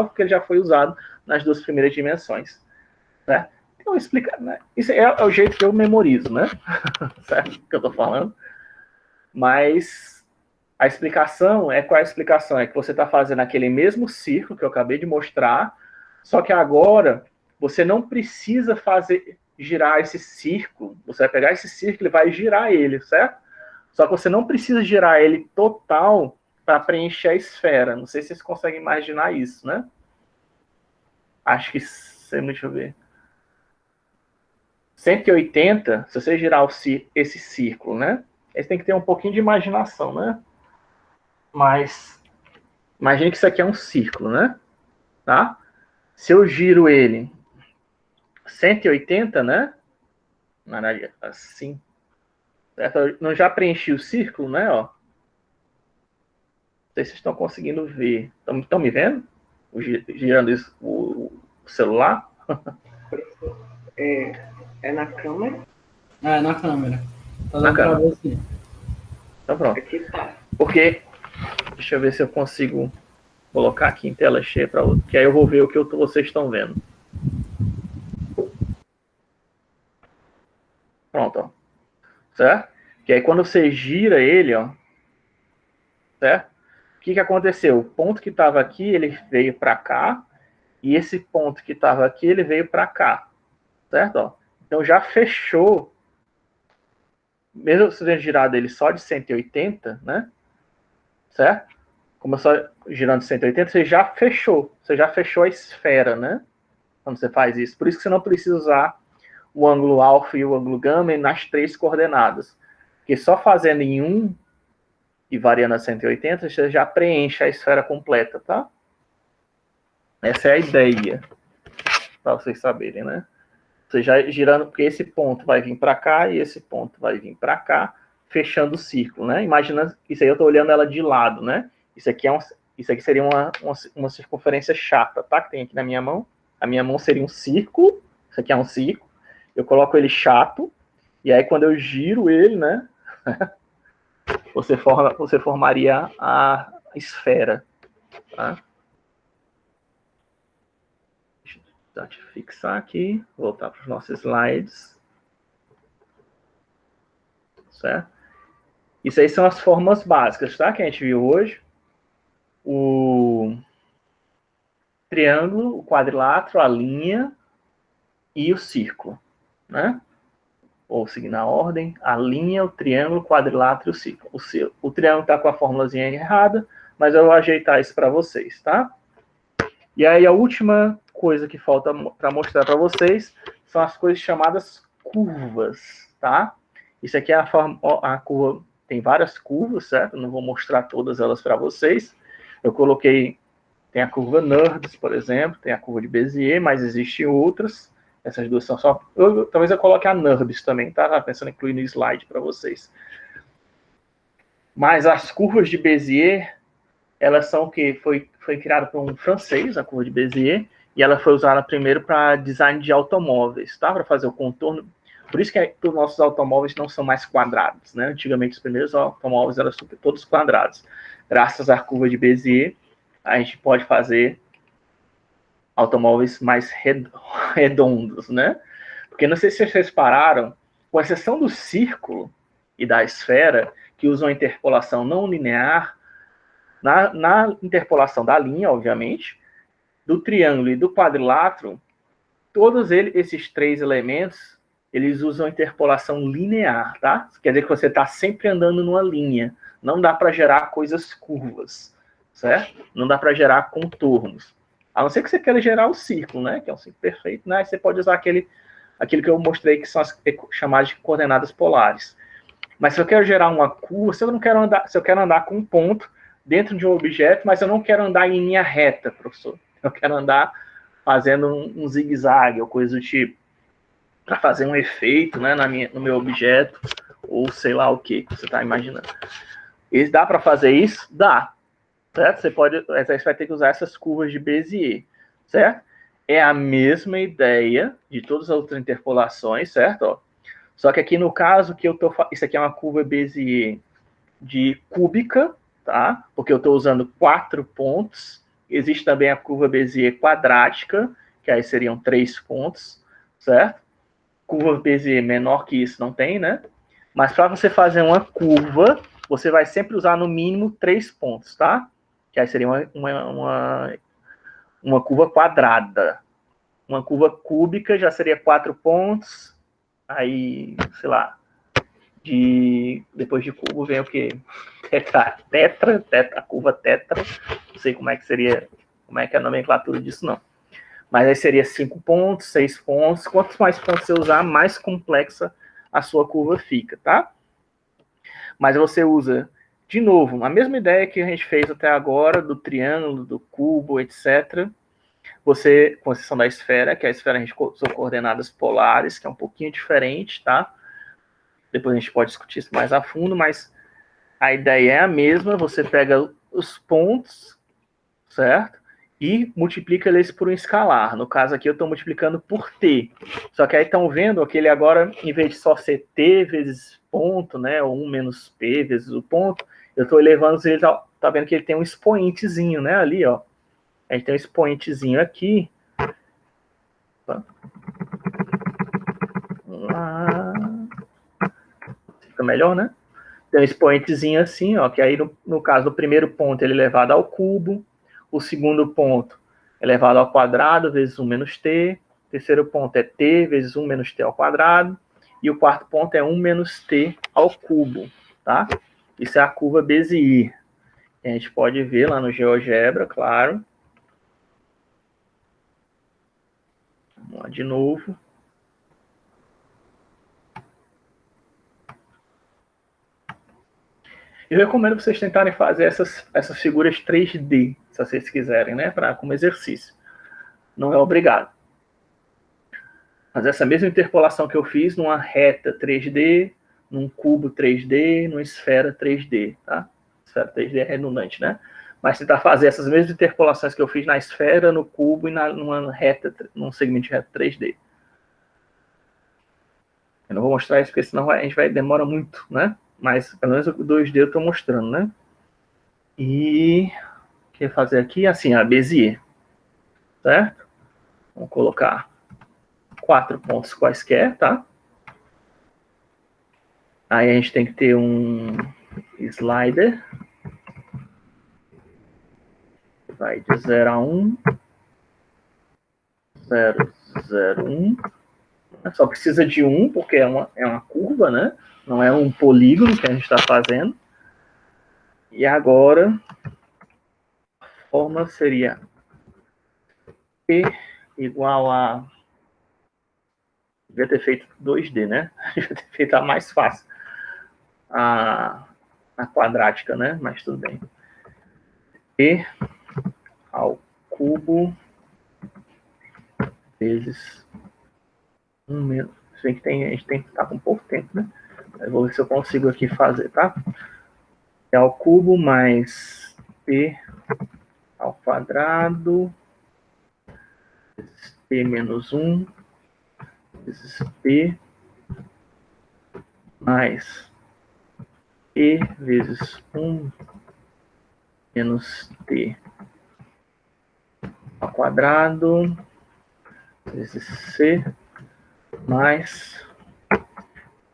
porque ele já foi usado nas duas primeiras dimensões, né? Então, explica, né? Isso é o jeito que eu memorizo, né? Certo? Que eu tô falando. Mas a explicação qual é a explicação? É que você está fazendo aquele mesmo círculo que eu acabei de mostrar, só que agora você não precisa girar esse círculo. Você vai pegar esse círculo e vai girar ele, certo? Só que você não precisa girar ele total para preencher a esfera. Não sei se vocês conseguem imaginar isso, né? Acho que... Deixa eu ver. 180, se você girar esse círculo, né? Você tem que ter um pouquinho de imaginação, né? Mas imagine que isso aqui é um círculo, né? Tá? Se eu giro ele 180, né? Assim. Certo? Eu não já preenchi o círculo, né? Ó. Não sei se vocês estão conseguindo ver. Estão me vendo? Girando o celular? É na câmera? É, na câmera. Tá na câmera. Então pronto. Aqui tá. Porque, deixa eu ver se eu consigo colocar aqui em tela cheia, que aí eu vou ver o que vocês estão vendo. Pronto, ó. Certo? Que aí quando você gira ele, ó, certo? O que aconteceu? O ponto que estava aqui, ele veio para cá, e esse ponto que estava aqui, ele veio para cá, certo? Ó. Então já fechou, mesmo você tendo girado ele só de 180, né? Certo? Começou girando de 180, você já fechou a esfera, né? Quando você faz isso. Por isso que você não precisa usar o ângulo alfa e o ângulo gama nas 3 coordenadas. Porque só fazendo em um e variando a 180, você já preenche a esfera completa, tá? Essa é a ideia, para vocês saberem, né? Você já girando, porque esse ponto vai vir para cá e esse ponto vai vir para cá, fechando o círculo, né? Imagina, isso aí eu estou olhando ela de lado, né? Isso aqui seria uma circunferência chata, tá? Que tem aqui na minha mão. A minha mão seria um círculo, isso aqui é um círculo. Eu coloco ele chato, e aí quando eu giro ele, né? Você formaria a esfera, tá? Deixa eu fixar aqui, voltar para os nossos slides. Certo? Isso aí são as formas básicas, tá? Que a gente viu hoje. O triângulo, o quadrilátero, a linha e o círculo, né? Ou seguindo a ordem, a linha, o triângulo, o quadrilátero e o círculo. O triângulo está com a formulazinha errada, mas eu vou ajeitar isso para vocês, tá? E aí a última coisa que falta para mostrar para vocês são as coisas chamadas curvas, tá? Isso aqui é a curva, tem várias curvas, certo? Não vou mostrar todas elas para vocês. Eu coloquei, tem a curva NURBS, por exemplo, tem a curva de Bézier, mas existem outras. Essas duas são só... talvez eu coloque a NURBS também, tá? Estava pensando em incluir no slide para vocês. Mas as curvas de Bézier, elas são o que foi criada por um francês, a curva de Bézier, e ela foi usada primeiro para design de automóveis, tá? Para fazer o contorno. Por isso que os nossos automóveis não são mais quadrados, né? Antigamente os primeiros automóveis eram todos quadrados. Graças à curva de Bézier, a gente pode fazer automóveis mais redondos, né? Porque não sei se vocês pararam, com exceção do círculo e da esfera, que usam interpolação não linear, na interpolação da linha, obviamente, do triângulo e do quadrilátero, todos esses 3 elementos, eles usam interpolação linear, tá? Quer dizer que você está sempre andando numa linha. Não dá para gerar coisas curvas, certo? Não dá para gerar contornos. A não ser que você queira gerar o círculo, né? Que é um círculo perfeito, né? Aí você pode usar aquilo que eu mostrei, que são as chamadas de coordenadas polares. Mas se eu quero gerar uma curva, se eu quero andar com um ponto dentro de um objeto, mas eu não quero andar em linha reta, professor. Eu quero andar fazendo um zigue-zague ou coisa do tipo, para fazer um efeito, né, no meu objeto, ou sei lá o que você está imaginando. E dá para fazer isso? Dá. Certo? Você vai ter que usar essas curvas de Bézier, certo? É a mesma ideia de todas as outras interpolações, certo? Ó. Só que aqui no caso que isso aqui é uma curva Bézier de cúbica, tá? Porque eu estou usando 4 pontos. Existe também a curva Bézier quadrática, que aí seriam 3 pontos, certo? Curva Bézier menor que isso não tem, né? Mas para você fazer uma curva, você vai sempre usar no mínimo 3 pontos, tá? Que aí seria uma curva quadrada. Uma curva cúbica já seria 4 pontos. Aí, sei lá, depois de cubo vem o quê? Tetra, a curva tetra. Não sei como é que é a nomenclatura disso, não. Mas aí seria 5 pontos, 6 pontos. Quantos mais pontos você usar, mais complexa a sua curva fica, tá? Mas você usa, de novo, a mesma ideia que a gente fez até agora, do triângulo, do cubo, etc. Você, com exceção da esfera, que a esfera a gente usou coordenadas polares, que é um pouquinho diferente, tá? Depois a gente pode discutir isso mais a fundo, mas a ideia é a mesma. Você pega os pontos, certo? E multiplica eles por um escalar. No caso aqui eu estou multiplicando por t. Só que aí estão vendo que ele agora, em vez de só ser t vezes ponto, né, ou 1 menos p vezes o ponto, eu estou elevando ele, tá vendo que ele tem um expoentezinho, né, ali, ó. A gente tem um expoentezinho aqui. Vamos lá. fica melhor, né? Tem um expoentezinho assim, ó, que aí no caso do primeiro ponto ele é elevado ao cubo, o segundo ponto é elevado ao quadrado vezes 1 menos t, o terceiro ponto é t vezes 1 menos t ao quadrado, e o quarto ponto é 1 menos t ao cubo, tá? Isso é a curva Bézier. A gente pode ver lá no GeoGebra, claro. Vamos lá de novo. Eu recomendo vocês tentarem fazer essas figuras 3D, se vocês quiserem, né? Como exercício. Não é obrigado. Mas essa mesma interpolação que eu fiz numa reta 3D, num cubo 3D, numa esfera 3D, tá? Esfera 3D é redundante, né? Mas tentar fazer essas mesmas interpolações que eu fiz na esfera, no cubo e numa reta, num segmento de reta 3D. Eu não vou mostrar isso porque senão a gente demora muito, né? Mas pelo menos o 2D eu estou mostrando, né? E o que fazer aqui? Assim, a Bézier, certo? Vamos colocar 4 pontos quaisquer, tá? Aí a gente tem que ter um slider. Vai de 0 a 1. 0, 0, 1. Só precisa de 1, porque é uma curva, né? Não é um polígono que a gente está fazendo. E agora, a forma seria P igual a... Devia ter feito 2D, né? Devia ter feito a mais fácil. A quadrática, né? Mas tudo bem. P ao cubo vezes 1 menos. Se bem que a gente tem que estar com pouco tempo, né? Eu vou ver se eu consigo aqui fazer, tá? P ao cubo mais P ao quadrado vezes P menos 1 vezes P mais E vezes 1 menos T ao quadrado vezes C mais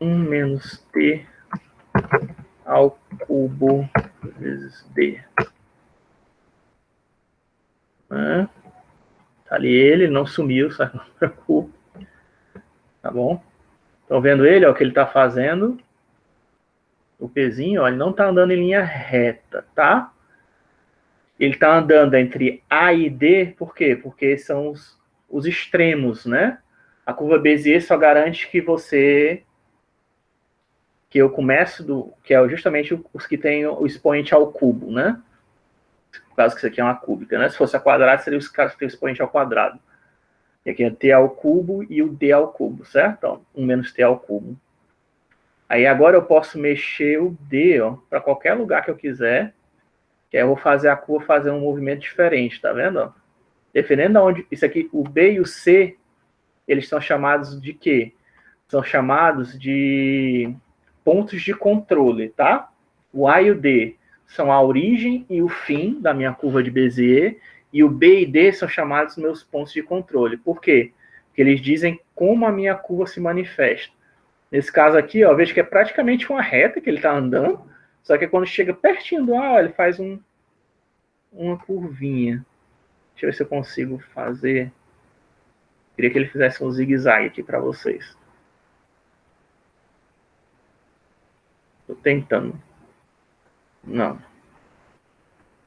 1 menos T ao cubo vezes D. Tá ali ele, não sumiu, só não se preocupe. Tá bom? Estão vendo ele, ó, o que ele está fazendo? O pezinho, ó, ele não está andando em linha reta, tá? Ele está andando entre A e D, por quê? Porque são os extremos, né? A curva Bézier só garante que eu começo que é justamente os que tem o expoente ao cubo, né? No caso que isso aqui é uma cúbica, né? Se fosse a quadrada, seria os casos que tem o expoente ao quadrado. E aqui é t ao cubo e o d ao cubo, certo? Ó, 1 menos t ao cubo. Aí agora eu posso mexer o d para qualquer lugar que eu quiser, que aí eu vou fazer a curva fazer um movimento diferente, tá vendo? Ó? Dependendo de onde... Isso aqui, o b e o c, eles são chamados de quê? São chamados de pontos de controle, tá? O A e o D são a origem e o fim da minha curva de Bézier, e o B e D são chamados meus pontos de controle. Por quê? Porque eles dizem como a minha curva se manifesta. Nesse caso aqui, ó, vejo que é praticamente uma reta que ele está andando, só que quando chega pertinho do A, ele faz uma curvinha. Deixa eu ver se eu consigo fazer. Queria que ele fizesse um zigue-zague aqui para vocês. Estou tentando. Não.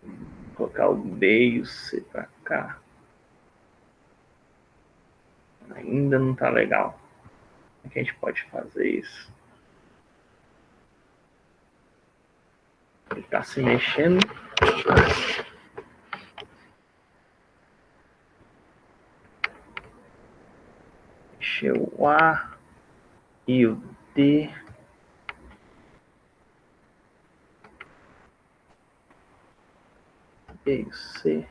Vou colocar o B e o C para cá. Ainda não está legal. Como é que a gente pode fazer isso? Ele está se mexendo. Mexer o A e o D. B e o C.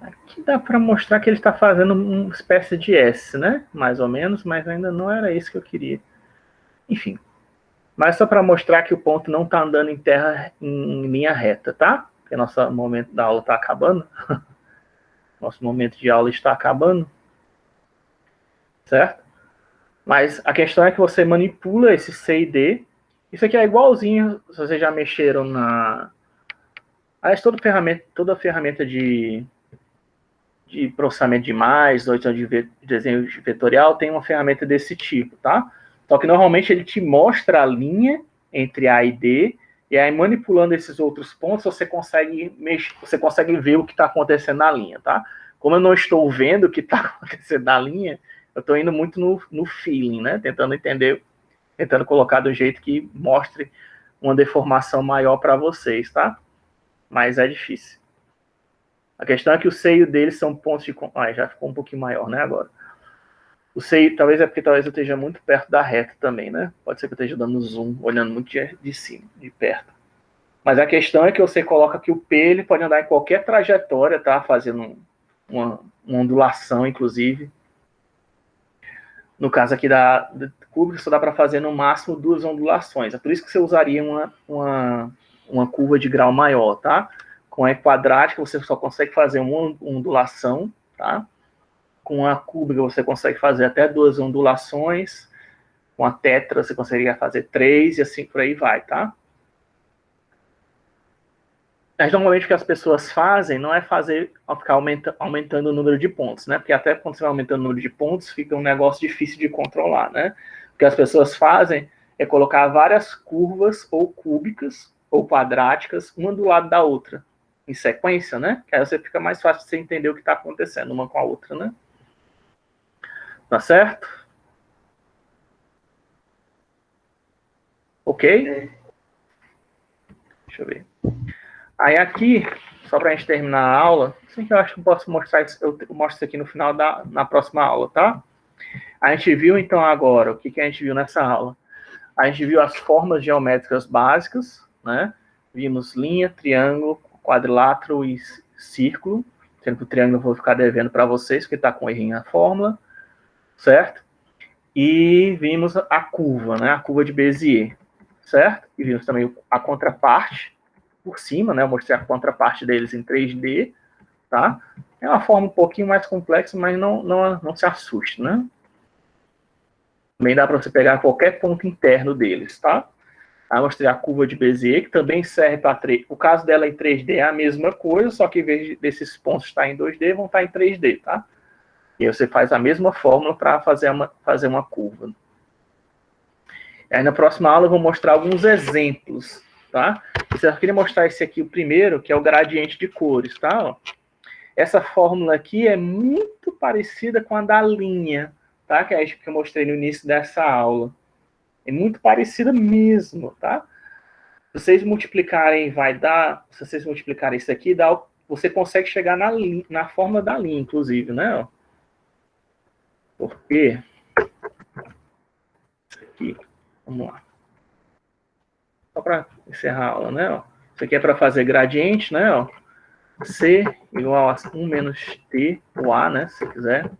Aqui dá para mostrar que ele está fazendo uma espécie de S, né? Mais ou menos, mas ainda não era isso que eu queria. Enfim. Mas só para mostrar que o ponto não está andando em linha reta, tá? Porque nosso momento da aula está acabando. Nosso momento de aula está acabando. certo? Mas a questão é que você manipula esse C e D. Isso aqui é igualzinho, se vocês já mexeram na... Aliás, toda ferramenta de processamento de imagens, ou então de desenho vetorial, tem uma ferramenta desse tipo, tá? Só que normalmente ele te mostra a linha entre A e D, e aí manipulando esses outros pontos, você consegue ver o que está acontecendo na linha, tá? Como eu não estou vendo o que está acontecendo na linha, eu estou indo muito no feeling, né? Tentando entender, tentando colocar do jeito que mostre uma deformação maior para vocês, tá? Mas é difícil. A questão é que o seio deles são pontos de... já ficou um pouquinho maior, né, agora. O seio, talvez eu esteja muito perto da reta também, né? Pode ser que eu esteja dando zoom, olhando muito de cima, de perto. Mas a questão é que você coloca que o P ele pode andar em qualquer trajetória, tá? Fazendo uma ondulação, inclusive. No caso aqui da curva, só dá para fazer no máximo 2 ondulações. É por isso que você usaria uma curva de grau maior, tá? Com a quadrática, você só consegue fazer uma ondulação, tá? Com a cúbica, você consegue fazer até 2 ondulações. Com a tetra, você conseguiria fazer 3 e assim por aí vai, tá? Mas normalmente o que as pessoas fazem não é ficar aumentando o número de pontos, né? Porque até quando você vai aumentando o número de pontos, fica um negócio difícil de controlar, né? O que as pessoas fazem é colocar várias curvas ou cúbicas ou quadráticas, uma do lado da outra, em sequência, né? Que aí você fica mais fácil de você entender o que está acontecendo uma com a outra, né? Tá certo? Ok? Deixa eu ver. Aí aqui, só para a gente terminar a aula, assim que eu acho que eu posso mostrar isso, eu mostro isso aqui no final na próxima aula, tá? A gente viu, então, agora, o que a gente viu nessa aula? A gente viu as formas geométricas básicas, né? Vimos linha, triângulo, quadrilátero e círculo, sendo que o triângulo eu vou ficar devendo para vocês, porque está com errinho na fórmula, certo? E vimos a curva, né? A curva de Bézier, certo? E vimos também a contraparte por cima, né? Eu mostrei a contraparte deles em 3D, tá? É uma forma um pouquinho mais complexa, mas não se assuste, né? Também dá para você pegar qualquer ponto interno deles, tá? Aí eu mostrei a curva de Bézier, que também serve para... O caso dela em 3D é a mesma coisa, só que em vez desses pontos estar em 2D, vão estar em 3D, tá? E aí você faz a mesma fórmula para fazer uma curva. E aí na próxima aula eu vou mostrar alguns exemplos, tá? Eu só queria mostrar esse aqui, o primeiro, que é o gradiente de cores, tá? Ó. Essa fórmula aqui é muito parecida com a da linha, tá? Que é a que eu mostrei no início dessa aula. É muito parecida mesmo, tá? Se vocês multiplicarem, se vocês multiplicarem isso aqui, você consegue chegar na fórmula da linha, inclusive, né? Porque isso aqui, vamos lá. Só para encerrar a aula, né? Ó. Isso aqui é para fazer gradiente, né? Ó. C igual a 1 menos T, ou A, né? Se você quiser,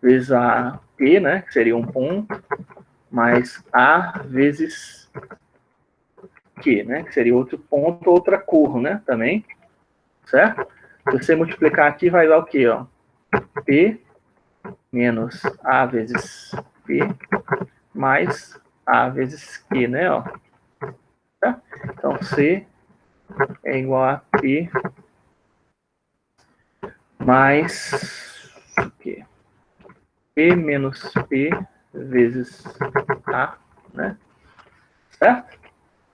vezes a P, né? Que seria um ponto, mais A vezes Q, né? Que seria outro ponto, outra cor, né? Também, certo? Se você multiplicar aqui, vai dar o quê, ó? P menos A vezes P mais A vezes Q, né? Ó. Tá? Então, C é igual a P mais o quê? P menos P vezes A, né? Certo?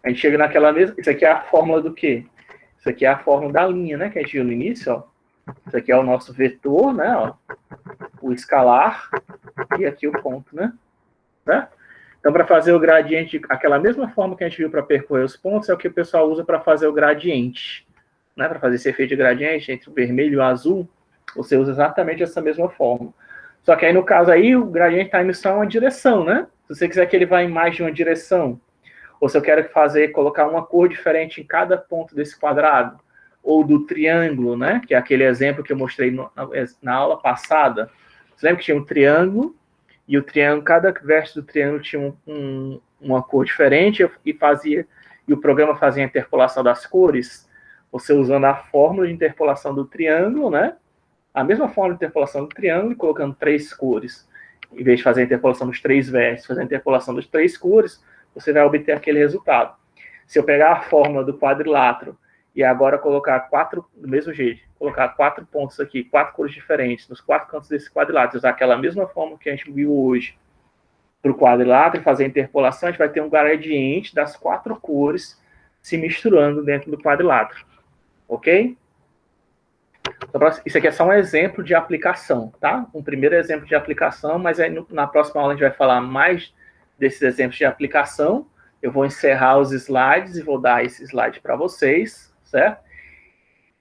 A gente chega naquela mesma... Isso aqui é a fórmula do quê? Isso aqui é a fórmula da linha, né? Que a gente viu no início, ó. Isso aqui é o nosso vetor, né? Ó. O escalar e aqui o ponto, né? Certo? Então, para fazer o gradiente, aquela mesma forma que a gente viu para percorrer os pontos, é o que o pessoal usa para fazer o gradiente. Né? Para fazer esse efeito de gradiente entre o vermelho e o azul, você usa exatamente essa mesma forma. Só que aí, no caso aí, o gradiente está indo só em uma direção, né? Se você quiser que ele vá em mais de uma direção, ou se eu quero colocar uma cor diferente em cada ponto desse quadrado, ou do triângulo, né? Que é aquele exemplo que eu mostrei na aula passada. Você lembra que tinha um triângulo, e o triângulo, cada verso do triângulo tinha uma cor diferente, e o programa fazia a interpolação das cores, você usando a fórmula de interpolação do triângulo, né? A mesma fórmula de interpolação do triângulo, colocando 3 cores. Em vez de fazer a interpolação dos 3 vértices, fazer a interpolação das 3 cores, você vai obter aquele resultado. Se eu pegar a fórmula do quadrilátero e agora colocar 4, do mesmo jeito, colocar 4 pontos aqui, 4 cores diferentes, nos 4 cantos desse quadrilátero, usar aquela mesma fórmula que a gente viu hoje para o quadrilátero, fazer a interpolação, a gente vai ter um gradiente das 4 cores se misturando dentro do quadrilátero. Ok? Isso aqui é só um exemplo de aplicação, tá? Um primeiro exemplo de aplicação, mas aí na próxima aula a gente vai falar mais desses exemplos de aplicação. Eu vou encerrar os slides e vou dar esse slide para vocês, certo?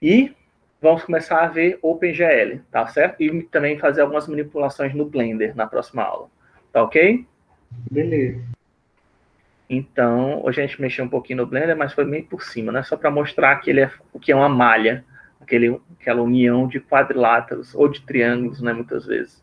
E vamos começar a ver OpenGL, tá certo? E também fazer algumas manipulações no Blender na próxima aula. Tá ok? Beleza. Então, hoje a gente mexeu um pouquinho no Blender, mas foi meio por cima, né? Só para mostrar que ele é o que é uma malha, aquela união de quadriláteros ou de triângulos, né? Muitas vezes.